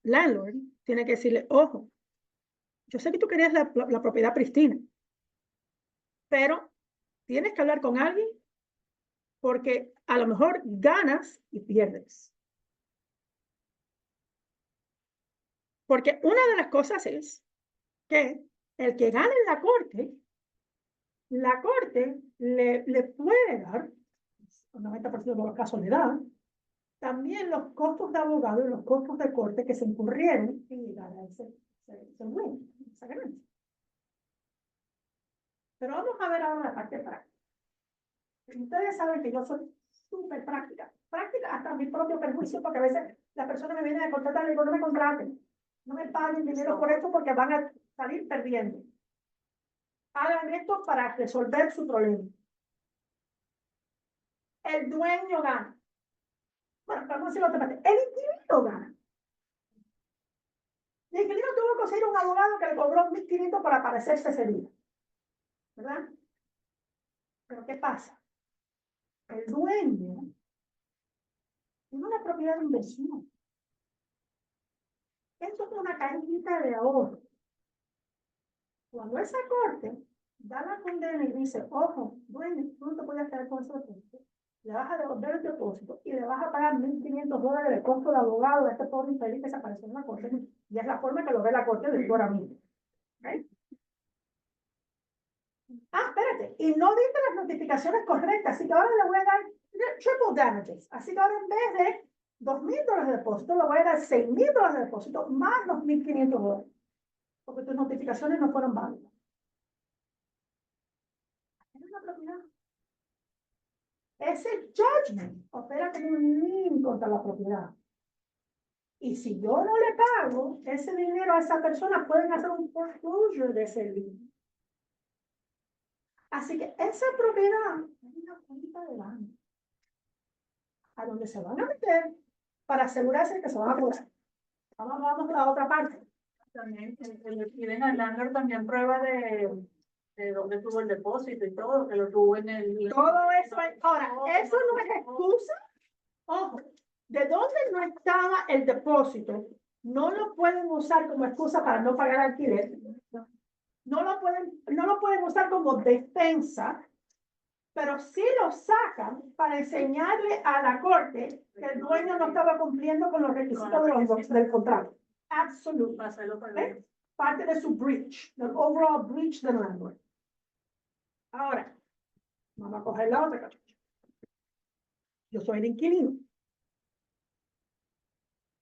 landlord tienen que decirle, ojo, yo sé que tú querías la propiedad pristina, pero tienes que hablar con alguien porque a lo mejor ganas y pierdes. Porque una de las cosas es que el que gana en la corte le puede dar, un 90% de los casos le da, también los costos de abogado y los costos de corte que se incurrieron en llegar a esa ganancia. Pero vamos a ver ahora la parte práctica. Ustedes saben que yo soy súper práctica hasta mi propio perjuicio, porque a veces la persona me viene a contratar y le digo, no me contraten, no me paguen dinero por esto porque van a salir perdiendo. Hagan esto para resolver su problema. El dueño gana. Bueno, vamos a decirlo otra parte. El inquilino gana. El inquilino tuvo que conseguir un abogado que le cobró $1,500 para aparecerse ese día. ¿Verdad? Pero ¿qué pasa? El dueño tiene una propiedad de inversión. Esto es una cajita de ahorro. Cuando esa corte da la condena y dice, ojo, dueño, tú no te puedes quedar con ese depósito, le vas a devolver el depósito y le vas a pagar $1,500 de costo de abogado de este pobre infeliz que se apareció en la corte. Y es la forma que lo ve la corte de ahora mismo. ¿Okay? Espérate, y no dice las notificaciones correctas, así que ahora le voy a dar triple damages. Así que ahora en vez de $2,000 de depósito, le voy a dar $6,000 de depósito más los $1,500. Porque tus notificaciones no fueron válidas. Es una propiedad. Ese judgment opera como un lien contra la propiedad. Y si yo no le pago ese dinero a esa persona, pueden hacer un foreclosure de ese lien. Así que esa propiedad es una cuenta de banco a donde se van a meter para asegurarse que se van a cobrar. Vamos a la otra parte. También le piden al landlord también prueba de dónde tuvo el depósito y todo, que lo tuvo en el... Todo eso, ahora, eso no es excusa. Ojo, ¿de dónde no estaba el depósito? No lo pueden usar como excusa para no pagar alquiler. No lo pueden usar como defensa, pero sí lo sacan para enseñarle a la corte que el dueño no estaba cumpliendo con los requisitos del contrato. Absolutamente. Pasarlo para ¿Eh? Parte de su breach, del overall breach del landlord. Ahora, vamos a coger la otra cachucha. Yo soy el inquilino.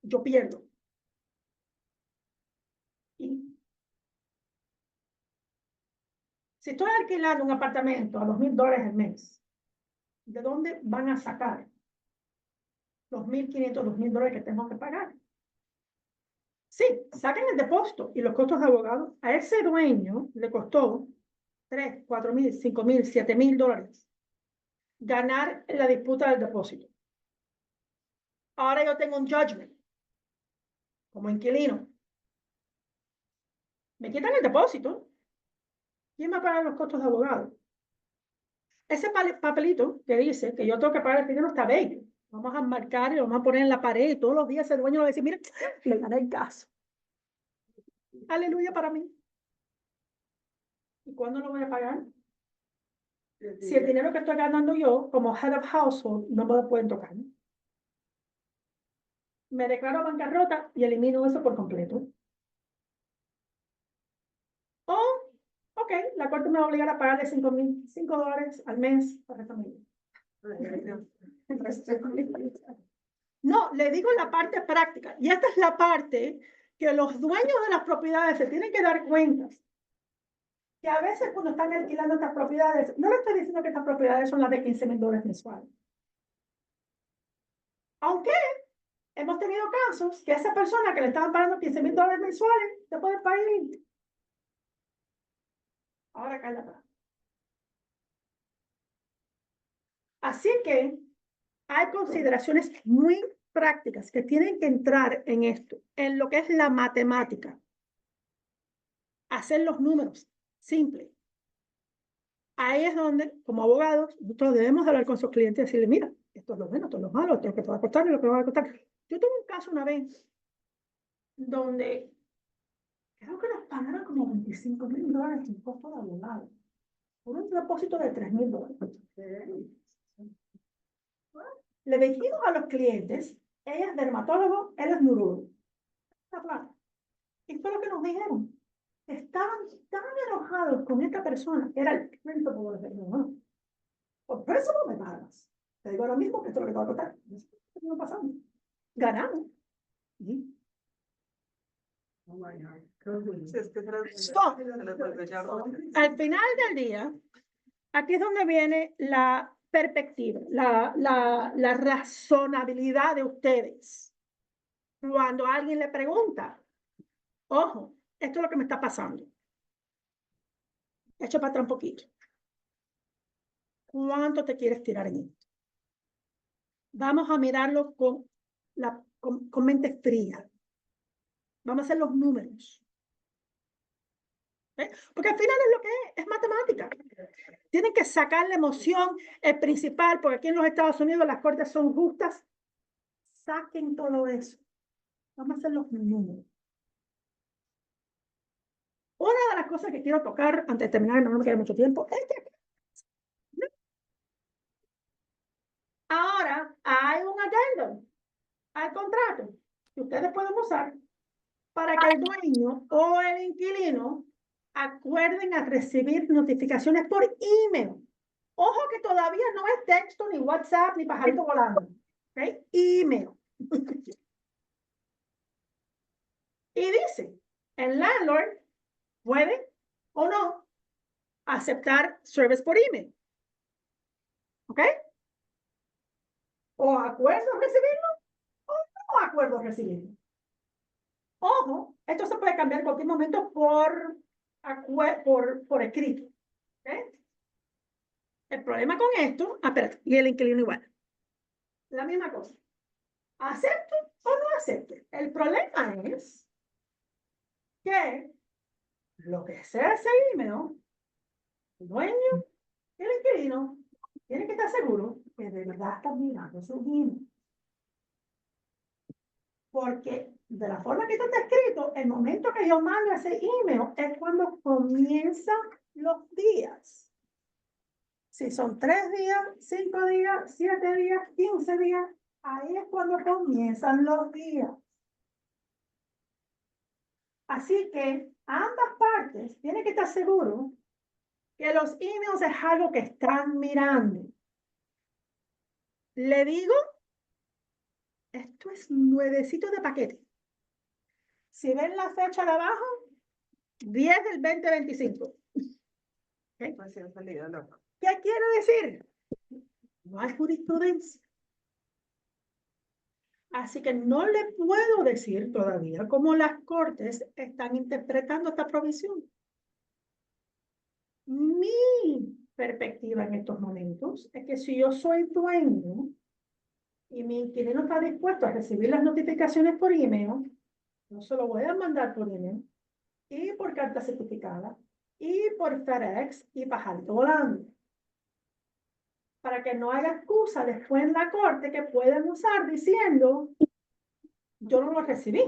Yo pierdo. Y si estoy alquilando un apartamento a $2,000 al mes, ¿de dónde van a sacar los $1,500, $2,000 que tengo que pagar? Sí, saquen el depósito y los costos de abogado. A ese dueño le costó $3,000, $4,000, $5,000, $7,000 ganar la disputa del depósito. Ahora yo tengo un judgment como inquilino. Me quitan el depósito. ¿Quién va a pagar los costos de abogado? Ese papelito que dice que yo tengo que pagar el dinero está bello. Vamos a marcar y lo vamos a poner en la pared y todos los días el dueño va a decir, mire, le gané el caso. Aleluya para mí. ¿Y cuándo lo voy a pagar? Si el dinero que estoy ganando yo, como head of household, no me lo pueden tocar. Me declaro bancarrota y elimino eso por completo. O, ok, la corte me va a obligar a pagarle $5 al mes para esta familia. No, le digo la parte práctica. Y esta es la parte que los dueños de las propiedades se tienen que dar cuenta. Que a veces cuando están alquilando estas propiedades, no le estoy diciendo que estas propiedades son las de $15,000 mensuales. Aunque hemos tenido casos que a esa persona que le estaban pagando $15,000 mensuales, se puede pagar 20. Ahora cae la plata. Así que hay consideraciones muy prácticas que tienen que entrar en esto, en lo que es la matemática. Hacer los números, simple. Ahí es donde, como abogados, nosotros debemos hablar con sus clientes y decirle, mira, esto es lo bueno, esto es lo malo, esto es lo que te va a costar y lo que va a costar. Yo tuve un caso una vez donde creo que nos pagaron como $25,000 en costo de abogado por un depósito de $3,000. Le dijimos a los clientes, ella es dermatólogo, él es neurólogo. Y fue lo que nos dijeron. Estaban tan enojados con esta persona, que era el cliente, por decirlo, no, por eso no me pagas. Te digo lo mismo que esto es lo que te va a costar. ¿Qué está pasando? Ganamos. ¿Sí? Si es que Stop. Al final del día, aquí es donde viene la perspectiva, la razonabilidad de ustedes. Cuando alguien le pregunta, ojo, esto es lo que me está pasando. Echa para atrás un poquito. ¿Cuánto te quieres tirar en esto? Vamos a mirarlo con mente fría. Vamos a hacer los números. ¿Eh? Porque al final es lo que es matemática. Tienen que sacar la emoción, el principal, porque aquí en los Estados Unidos las cortes son justas. Saquen todo eso. Vamos a hacer los números. Una de las cosas que quiero tocar antes de terminar, no me queda mucho tiempo, es que ahora hay un addendum al contrato que ustedes pueden usar para que el dueño o el inquilino acuerden a recibir notificaciones por email. Ojo que todavía no es texto, ni WhatsApp, ni pajarito volando. ¿Okay? Email. Y dice, el landlord puede o no aceptar service por email. ¿Ok? O acuerdo recibirlo o no acuerdo recibirlo. Ojo, esto se puede cambiar en cualquier momento por escrito. ¿Ok? El problema con esto, espérate, y el inquilino igual. La misma cosa. ¿Acepto o no acepto? El problema es que lo que sea ese email, el dueño y el inquilino tienen que estar seguros que de verdad están mirando su email. Porque de la forma que esto está escrito, el momento que yo mando ese email es cuando comienzan los días. Si son 3 días, 5 días, 7 días, 15 días, ahí es cuando comienzan los días. Así que ambas partes tienen que estar seguros que los emails es algo que están mirando. Le digo, esto es nuevecito de paquete. Si ven la fecha de abajo, 10 del 2025. ¿Okay? Pues sí, ha salido loco. ¿Qué quiere decir? No hay jurisprudencia. Así que no le puedo decir todavía cómo las cortes están interpretando esta provisión. Mi perspectiva en estos momentos es que si yo soy dueño y mi inquilino está dispuesto a recibir las notificaciones por email, no se lo voy a mandar por email, y por carta certificada, y por FedEx, y bajarlo volando. Para que no haya excusa después en la corte que pueden usar diciendo, yo no lo recibí.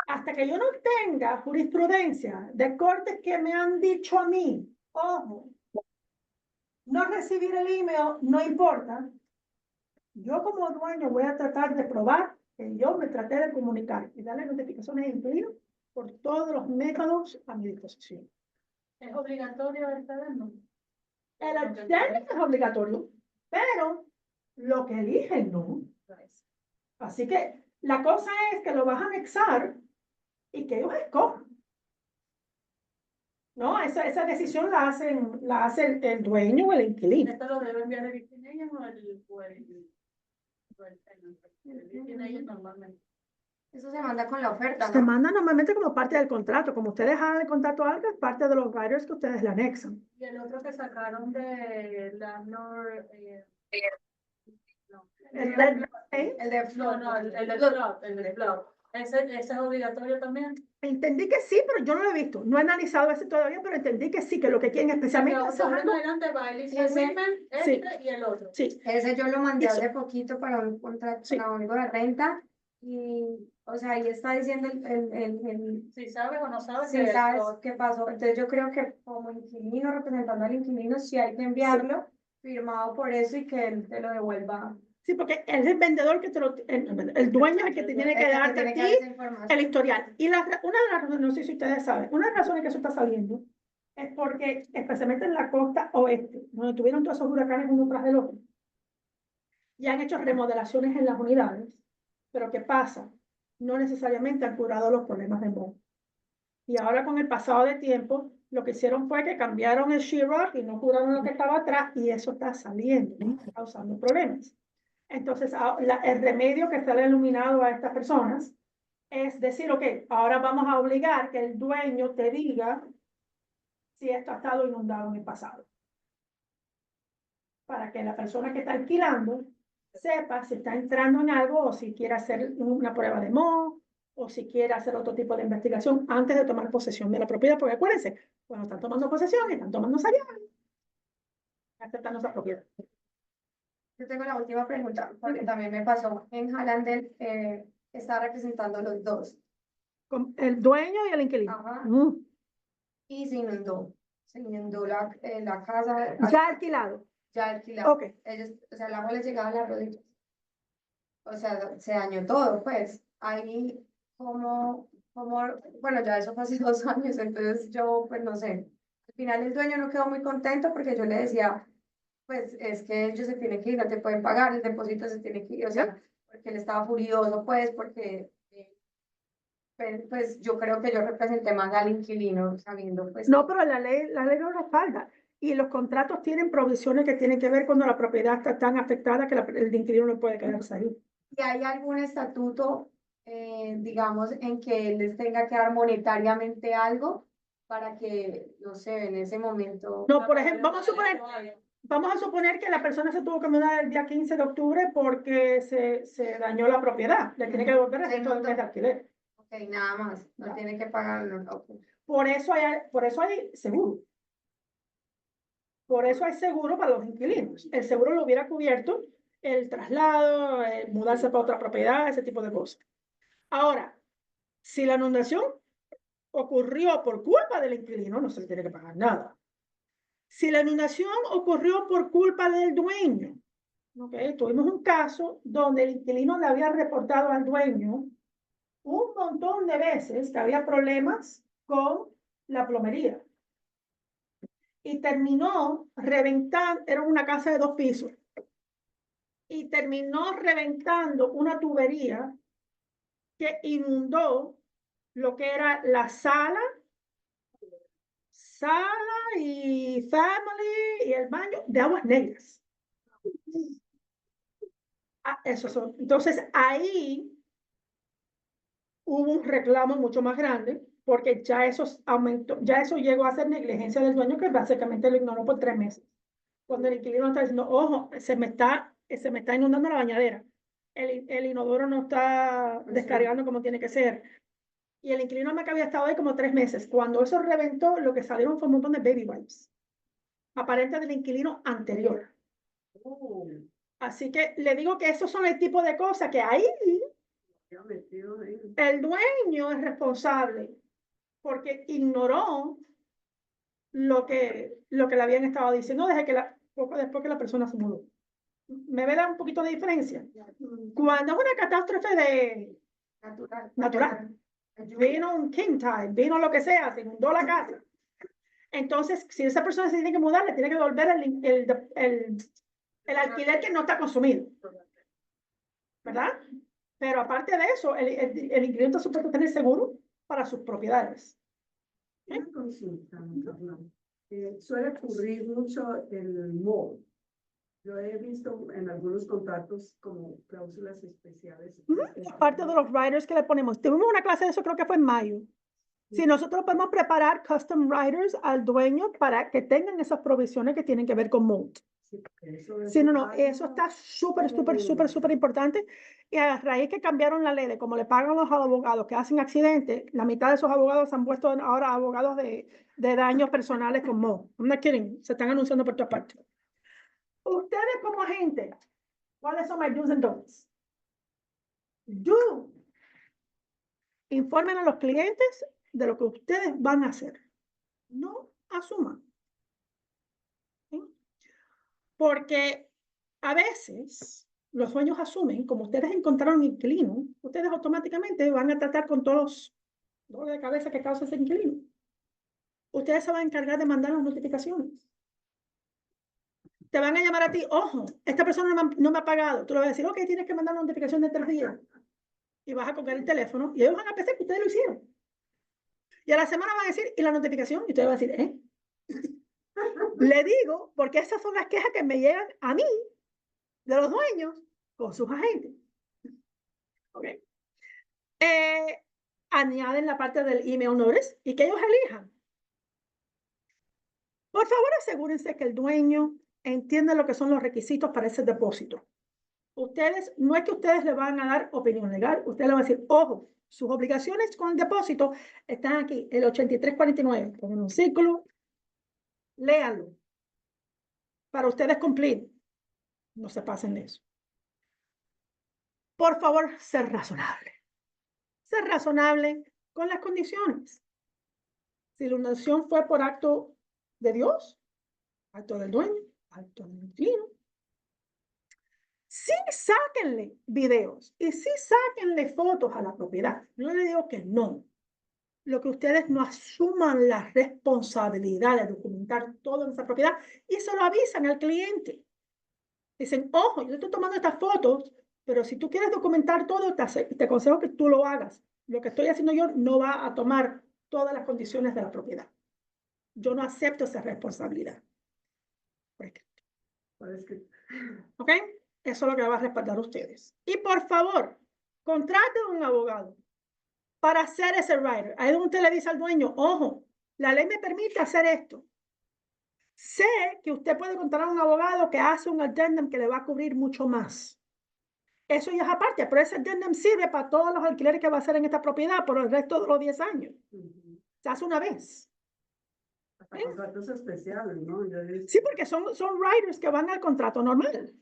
Hasta que yo no tenga jurisprudencia de cortes que me han dicho a mí, ojo, no recibir el email no importa. Yo como dueño voy a tratar de probar que yo me traté de comunicar y darle notificaciones a inquilino por todos los métodos a mi disposición. ¿Es obligatorio esta vez? No. El addendum es obligatorio, pero lo que eligen no. Así que la cosa es que lo vas a anexar y que ellos escojan. No, esa decisión la hace el dueño o el inquilino. ¿Esto lo debe enviar el inquilino o el tenant? Normalmente. Eso se manda con la oferta, Se ¿no? manda normalmente como parte del contrato. Como ustedes hagan el contrato a algo, es parte de los varios que ustedes le anexan. Y el otro que sacaron de landlord, no. El de- ¿eh? El de Flood, no, el de Flood, el de Flood. ¿Ese es obligatorio también? Entendí que sí, pero yo no lo he visto. No he analizado ese todavía, pero entendí que sí, que lo que quieren especialmente Pero eso es algo. adelante va el Ese- agreement, sí. este y el otro. Sí, Ese yo lo mandé Eso. hace poquito para un contrato, Sí. para algo de renta y, o sea, ahí está diciendo Si sabes o no sabes. si que sabes esto- qué pasó. Entonces yo creo que como inquilino, representando al inquilino, sí hay que enviarlo firmado por eso y que él te lo devuelva. sí, porque es el vendedor que te lo, el dueño es el que te tiene El que que darte a tiene que ti dar esa información. el historial. Y una de las razones, no sé si ustedes saben, una de las razones que eso está saliendo es porque, especialmente en la costa oeste, donde tuvieron todos esos huracanes uno tras del otro, y han hecho remodelaciones en las unidades, pero ¿qué pasa? No necesariamente han curado los problemas de moho. Y ahora con el pasado de tiempo, lo que hicieron fue que cambiaron el sheetrock y no curaron lo que estaba atrás, y eso está saliendo, causando problemas. Entonces, el remedio que se le ha iluminado a estas personas es decir, ok, ahora vamos a obligar que el dueño te diga si esto ha estado inundado en el pasado. Para que la persona que está alquilando sepa si está entrando en algo o si quiere hacer una prueba de moho o si quiere hacer otro tipo de investigación antes de tomar posesión de la propiedad. Porque acuérdense, cuando están tomando posesión y están tomando salida, aceptando esa propiedad. Yo tengo la última pregunta, porque también me pasó en Hallandel, estaba representando a los dos Con el dueño y el inquilino. Ajá. Y y se inundó la casa ya alquilado. ya alquilada. Ok. Ellos, o sea, el agua les llegaba a las rodillas. O sea, se dañó todo, pues. Ahí, bueno, ya eso fue hace 2 años, entonces yo, pues no sé. Al final el dueño no quedó muy contento porque yo le decía, pues es que ellos se tienen que ir, no te pueden pagar, el depósito se tiene que ir, o sea, porque él estaba furioso, pues, porque, pues yo creo que yo representé más al inquilino, sabiendo, pues. No, pero la ley lo respalda. Y los contratos tienen provisiones que tienen que ver cuando la propiedad está tan afectada que el inquilino no puede quedarse ahí. ¿Y hay algún estatuto digamos, en que él les tenga que dar monetariamente algo para que, no sé, en ese momento. No, por ejemplo, vamos a suponer que la persona se tuvo que mudar el día 15 de octubre porque se dañó la propiedad. Le tiene que devolver el resto del mes de alquiler. Ok, nada más, no tiene que pagarlo. Ok. Por eso hay seguro. Por eso hay seguro para los inquilinos. El seguro lo hubiera cubierto el traslado, el mudarse para otra propiedad, ese tipo de cosas. Ahora, si la inundación ocurrió por culpa del inquilino, no se le tiene que pagar nada. Si la inundación ocurrió por culpa del dueño, ¿okay? Tuvimos un caso donde el inquilino le había reportado al dueño un montón de veces que había problemas con la plomería. Y terminó reventando, era una casa de 2 pisos, y terminó reventando una tubería que inundó lo que era la sala y family y el baño de aguas negras. Entonces ahí hubo un reclamo mucho más grande porque ya eso aumentó, ya eso llegó a ser negligencia del dueño que básicamente lo ignoró por 3 meses. Cuando el inquilino está diciendo, ojo, se me está inundando la bañadera, el inodoro no está descargando como tiene que ser. Y el inquilino me había estado ahí como 3 meses. Cuando eso reventó, lo que salieron fue un montón de baby wipes, aparente del inquilino anterior. Así que le digo que esos son el tipo de cosas que ahí el dueño es responsable porque ignoró lo que le habían estado diciendo poco después que la persona se mudó. ¿Me ve un poquito de diferencia? Cuando es una catástrofe natural, vino un king tide, vino lo que sea, se inundó la casa. Entonces, si esa persona se tiene que mudar, le tiene que devolver el alquiler que no está consumido. ¿Verdad? Pero aparte de eso, el inquilino está supuesto a tener seguro para sus propiedades. Una consulta, suele ocurrir mucho el MOD. Yo he visto en algunos contratos como cláusulas especiales. Parte de los riders que le ponemos. Tuvimos una clase de eso, creo que fue en mayo. Si nosotros podemos preparar custom riders al dueño para que tengan esas provisiones que tienen que ver con mold. Sí, no, eso está súper importante. Y a raíz que cambiaron la ley de cómo le pagan los abogados que hacen accidentes, la mitad de esos abogados se han puesto ahora abogados de daños personales con mold. I'm not kidding, se están anunciando por todas partes. Ustedes como agente, ¿cuáles son my do's and don'ts? Informen a los clientes de lo que ustedes van a hacer. No asuman. ¿Sí? Porque a veces los dueños asumen, como ustedes encontraron inquilino, ustedes automáticamente van a tratar con todos los dolores de cabeza que causa ese inquilino. Ustedes se van a encargar de mandar las notificaciones. Te van a llamar a ti, ojo, esta persona no me ha pagado. Tú le vas a decir, ok, tienes que mandar una notificación de 3 días. Y vas a coger el teléfono y ellos van a pensar que ustedes lo hicieron. Y a la semana van a decir, ¿y la notificación? Y ustedes van a decir, Le digo, porque esas son las quejas que me llegan a mí, de los dueños, con sus agentes. ¿Ok? Añaden la parte del email notice y que ellos elijan. Por favor, asegúrense que el dueño entienda lo que son los requisitos para ese depósito. No es que ustedes le van a dar opinión legal, ustedes le van a decir, ojo, sus obligaciones con el depósito están aquí, el 8349, pongan un círculo, léanlo, para ustedes cumplir. No se pasen de eso. Por favor, ser razonable. Ser razonable con las condiciones. Si la inundación fue por acto de Dios, acto del dueño, acto del inquilino, sí sáquenle videos y sí sáquenle fotos a la propiedad. No le digo que no. Lo que ustedes no asuman la responsabilidad de documentar todo en esa propiedad y se lo avisan al cliente. Dicen, ojo, yo estoy tomando estas fotos, pero si tú quieres documentar todo, te aconsejo que tú lo hagas. Lo que estoy haciendo yo no va a tomar todas las condiciones de la propiedad. Yo no acepto esa responsabilidad. ¿Ok? Eso es lo que va a respaldar ustedes. Y por favor, Contrate un abogado para hacer ese rider. Ahí donde usted le dice al dueño, ojo, la ley me permite hacer esto. Sé que usted puede contratar a un abogado que hace un addendum que le va a cubrir mucho más. Eso ya es aparte, pero ese addendum sirve para todos los alquileres que va a hacer en esta propiedad por el resto de los 10 años. Se hace una vez. Hasta contratos especiales, ¿no? Sí, porque son riders que van al contrato normal.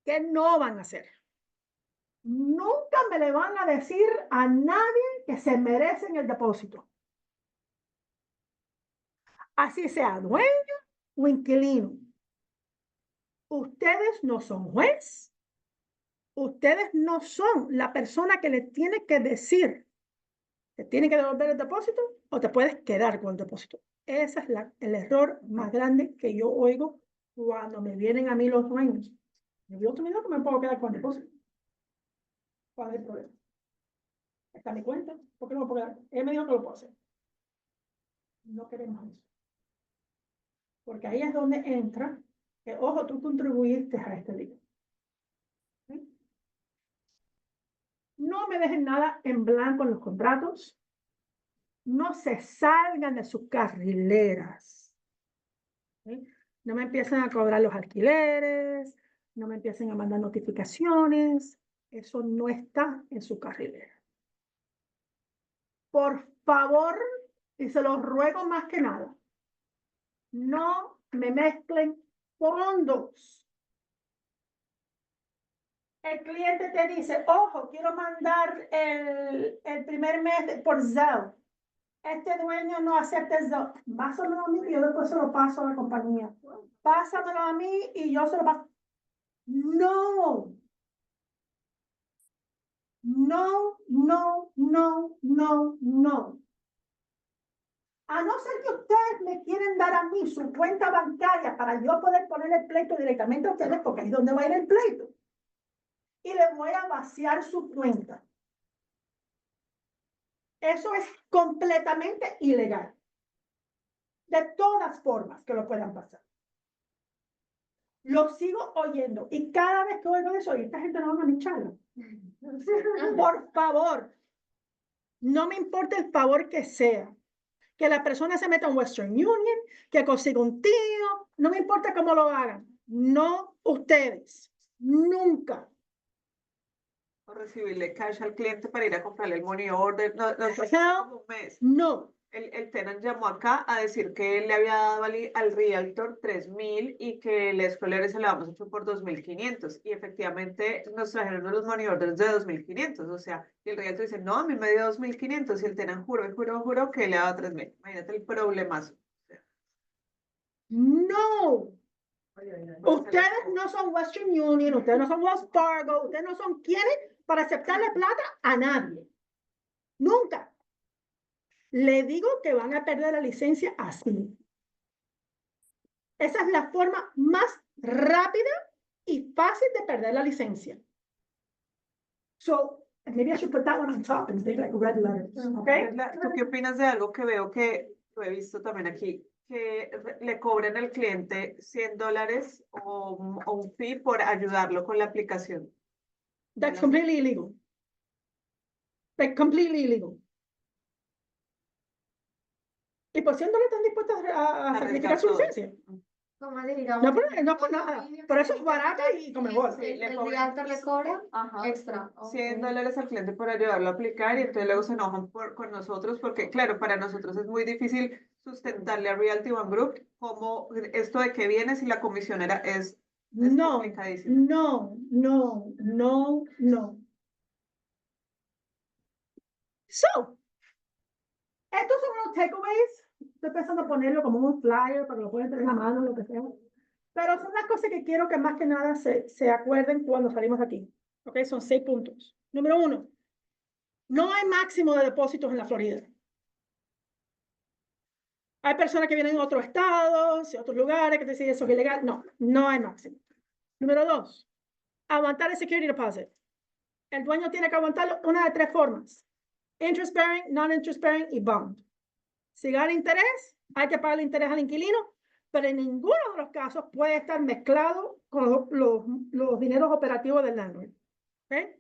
Que no van a hacer. Nunca me le van a decir a nadie que se merecen el depósito. Así sea dueño o inquilino. Ustedes no son juez. Ustedes no son la persona que le tiene que decir te tiene que devolver el depósito o te puedes quedar con el depósito. Ese es el error más grande que yo oigo cuando me vienen a mí los dueños. Yo otro dinero que me puedo quedar con el depósito. ¿Cuál es el problema? Está mi cuenta. ¿Por qué no me puedo quedar? Él me dijo que lo puedo hacer. No queremos eso. Porque ahí es donde entra que, ojo, tú contribuiste a este lío. ¿Sí? No me dejen nada en blanco en los contratos. No se salgan de sus carrileras. ¿Sí? No me empiecen a cobrar los alquileres. No me empiecen a mandar notificaciones. Eso no está en su carrilera. Por favor, y se los ruego más que nada, no me mezclen fondos. El cliente te dice, ojo, quiero mandar el primer mes por Zelle. Este dueño no acepta Zelle. Pásamelo a mí y yo después se lo paso a la compañía. Pásamelo a mí y yo se lo paso. No. No, no, no, no, no. A no ser que ustedes me quieren dar a mí su cuenta bancaria para yo poder poner el pleito directamente a ustedes, porque ahí es donde va a ir el pleito. Y les voy a vaciar su cuenta. Eso es completamente ilegal. De todas formas que lo puedan pasar. Lo sigo oyendo. Y cada vez que oigo eso, y esta gente no va a manicharlo. Por favor. No me importa el favor que sea. Que la persona se meta en Western Union, que consiga un tío. No me importa cómo lo hagan. No ustedes. Nunca. O recibirle cash al cliente para ir a comprarle el money order. No, Hell un mes. no. El tenant llamó acá a decir que le había dado al realtor 3.000 y que el escolar se lo habíamos hecho por 2.500. Y efectivamente nos trajeron los money orders de 2.500. O sea, y el realtor dice, no, a mí me dio 2.500. Y el tenant juró que le ha dado 3.000. Imagínate el problemazo. No. Ustedes no son Western Union, ustedes no son Wells Fargo, ustedes no son quienes para aceptarle plata a nadie. Nunca. Le digo que van a perder la licencia así. Esa es la forma más rápida y fácil de perder la licencia. So, maybe I should put that one on top and say like red letters, okay? ¿Tú qué opinas de algo que veo que lo he visto también aquí? Que le cobren al cliente $100 o un fee por ayudarlo con la aplicación. That's completely illegal. Like completely illegal. Y por $100 están dispuestos a sacrificar su todo. licencia. Como digamos, No por nada. Por eso es barato y come bola. el le cobran- realtor le cobra Ajá. extra. ok. $100 al cliente por ayudarlo a aplicar y entonces luego se enojan con nosotros porque, claro, para nosotros es muy difícil sustentarle a Realty One Group como esto de que viene si la comisión es No, complicadísimo. no. So, estos son los takeaways. Estoy pensando ponerlo como un flyer para que lo puedan tener en la mano, lo que sea. Pero son las cosas que quiero que más que nada se acuerden cuando salimos de aquí. ¿Ok? Son 6 puntos. Número 1. No hay máximo de depósitos en la Florida. Hay personas que vienen de otros estados, de otros lugares, que te dicen eso es ilegal. No, no hay máximo. Número 2. Aguantar el security deposit. El dueño tiene que aguantarlo una de 3 formas. Interest bearing, non-interest bearing y bond. Si gana interés, hay que pagar el interés al inquilino, pero en ninguno de los casos puede estar mezclado con los dineros operativos del landlord. ¿Okay?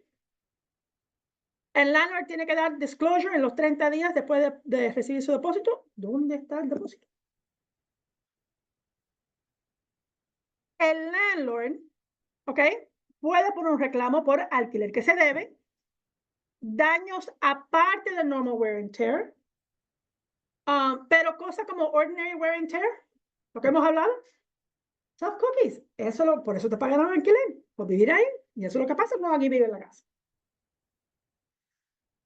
El landlord tiene que dar disclosure en los 30 días después de recibir su depósito. ¿Dónde está el depósito? El landlord, ¿ok? Puede poner un reclamo por alquiler que se debe, daños aparte del normal wear and tear, pero cosas como ordinary wear and tear, lo que hemos hablado, soft cookies, por eso te pagan el alquiler, por vivir ahí, y eso es lo que pasa cuando aquí vive en la casa.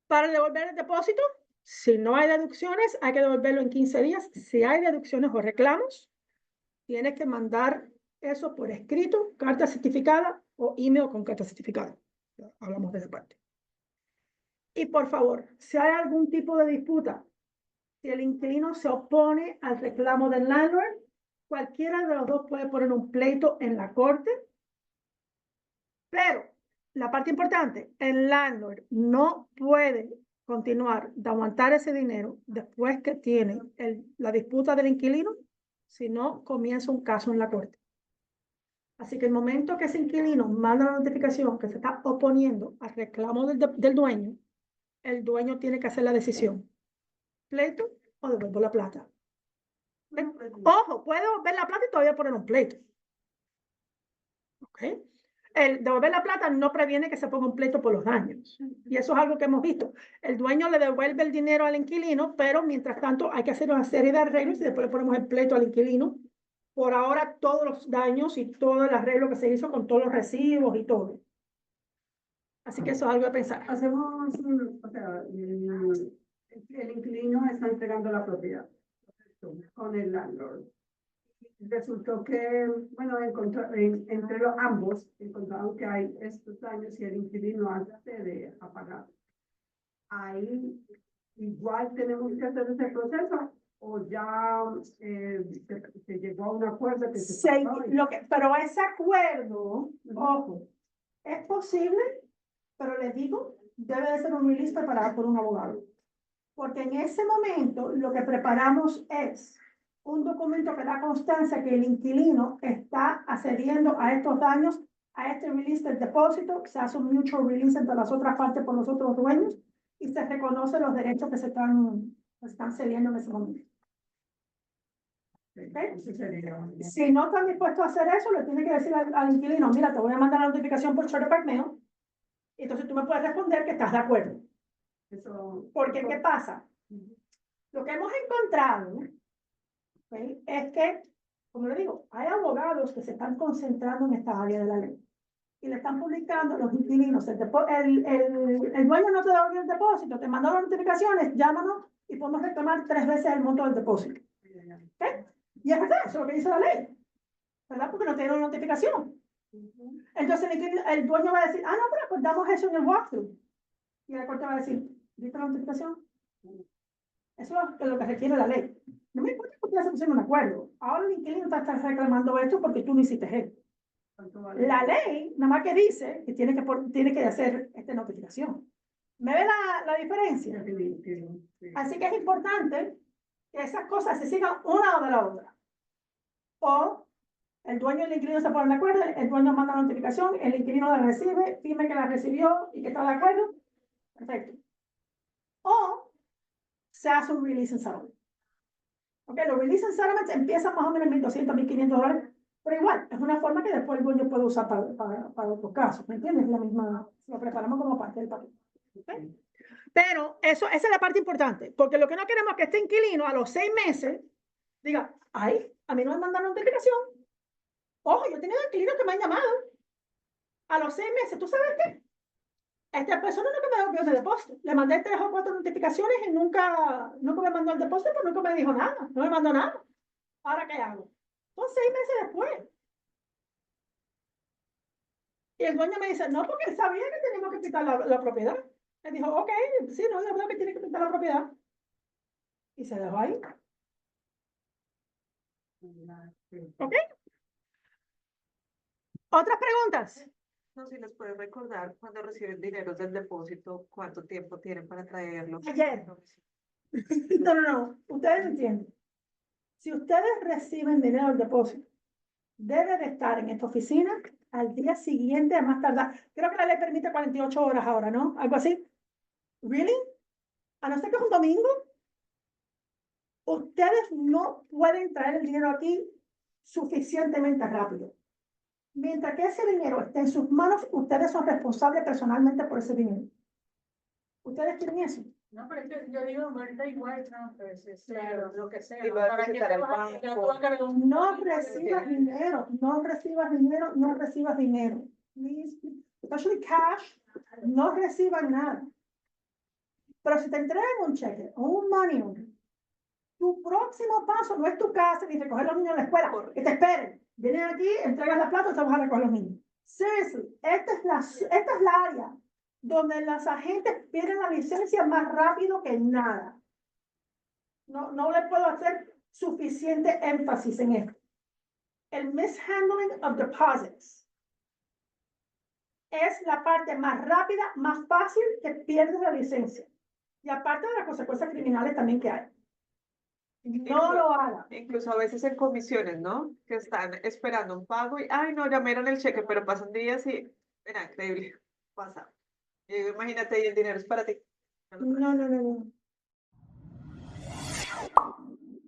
Para devolver el depósito, si no hay deducciones, hay que devolverlo en 15 días. Si hay deducciones o reclamos, tienes que mandar eso por escrito, carta certificada o email con carta certificada. Ya hablamos de esa parte. Y por favor, si hay algún tipo de disputa, si el inquilino se opone al reclamo del landlord, cualquiera de los dos puede poner un pleito en la corte, pero la parte importante, el landlord no puede continuar de aguantar ese dinero después que tiene la disputa del inquilino, si no comienza un caso en la corte. Así que el momento que ese inquilino manda la notificación que se está oponiendo al reclamo del dueño, el dueño tiene que hacer la decisión. ¿Pleito o devuelvo la plata? Ojo, puede devolver la plata y todavía poner un pleito. ¿Ok? El devolver la plata no previene que se ponga un pleito por los daños. Y eso es algo que hemos visto. El dueño le devuelve el dinero al inquilino, pero mientras tanto hay que hacer una serie de arreglos y después le ponemos el pleito al inquilino. Por ahora todos los daños y todo el arreglo que se hizo con todos los recibos y todo. Así que eso es algo de pensar. Hacemos, o sea, el inquilino está entregando la propiedad con el landlord. Resultó que, bueno, entre ambos encontraron que hay estos daños y el inquilino accede a pagar. Ahí igual tenemos que hacer ese proceso o ya se llegó a un acuerdo que se pagó Pero ese acuerdo, ojo, es posible, pero les digo, debe de ser un release preparado por un abogado. Porque en ese momento lo que preparamos es un documento que da constancia que el inquilino está accediendo a estos daños, a este release del depósito, se hace un mutual release entre las otras partes por los otros dueños y se reconocen los derechos que se están cediendo en ese momento. ¿Okay? Si no están dispuestos a hacer eso, le tiene que decir al inquilino, mira, te voy a mandar la notificación por certified mail, y entonces tú me puedes responder que estás de acuerdo. Porque, ¿qué pasa? Lo que hemos encontrado, ¿okay?, es que, como le digo, hay abogados que se están concentrando en esta área de la ley y le están publicando a los inquilinos. El dueño no te da el depósito, te mandó las notificaciones, llámanos y podemos reclamar 3 veces el monto del depósito. ¿Okay? Y es verdad, eso es lo que dice la ley, ¿verdad? Porque no tiene una notificación. Entonces el dueño va a decir, no, pero acordamos eso en el walkthrough. Y la corte va a decir, ¿viste la notificación? Eso es lo que requiere la ley. No me importa que ustedes se pusieron un acuerdo. Ahora el inquilino está reclamando esto porque tú no hiciste esto. La ley nada más que dice que tiene que hacer esta notificación. ¿Me ve la diferencia? Así que es importante que esas cosas se sigan una o de la otra. O el dueño y el inquilino se ponen de acuerdo, el dueño manda la notificación, el inquilino la recibe, firme que la recibió y que está de acuerdo. Perfecto. O se hace un release and settlement. Ok, los release and settlements empiezan más o menos en $1,200, $1,500, pero igual, es una forma que después el dueño puede usar para otros casos, ¿me entiendes? La misma, lo preparamos como parte del paquete. ¿Okay? Pero esa es la parte importante, porque lo que no queremos es que este inquilino a los 6 meses diga, ay, a mí no me mandan notificación. Ojo, yo he tenido inquilinos que me han llamado a los 6 meses, ¿tú sabes qué? Esta persona nunca me devolvió ese depósito. Le mandé 3 o 4 notificaciones y nunca me mandó el depósito, pero nunca me dijo nada. No me mandó nada. ¿Ahora qué hago? Son 6 meses después. Y el dueño me dice, no, porque él sabía que teníamos que quitar la propiedad. Él dijo, ok, sí, no, yo creo que tiene que quitar la propiedad. Y se dejó ahí. ¿Ok? ¿Otras preguntas? No, si les puedes recordar cuando reciben dinero del depósito, cuánto tiempo tienen para traerlo. Ayer. No. Ustedes entienden. Si ustedes reciben dinero del depósito, debe de estar en esta oficina al día siguiente a más tardar. Creo que la ley permite 48 horas ahora, ¿no? Algo así. ¿Really? A no ser que es un domingo, ustedes no pueden traer el dinero aquí suficientemente rápido. Mientras que ese dinero esté en sus manos, ustedes son responsables personalmente por ese dinero. ¿Ustedes quieren eso? No, pero es que yo digo, ahorita igual, no, pues, Claro. lo que sea. Y va a ¿Para qué visitar te al vas a- ya tú banco. vas a cargar un- No recibas dinero, no recibas dinero, no recibas dinero. Please, especially cash, no reciban nada. Pero si te entregan un cheque o un money order, tu próximo paso no es tu casa ni recoger a los niños en la escuela, que te esperen. Vienen aquí, entregan la plata y se van a recoger a los niños. Seriously, esta es la área donde las agentes pierden la licencia más rápido que nada. No le puedo hacer suficiente énfasis en esto. El mishandling of deposits es la parte más rápida, más fácil que pierde la licencia. Y aparte de las consecuencias criminales también que hay. No lo hagan. Incluso a veces en comisiones, ¿no? Que están esperando un pago y, ay, no, ya me dieron el cheque, pero pasan días y, mira, increíble, pasa. Y imagínate, y el dinero es para ti. No.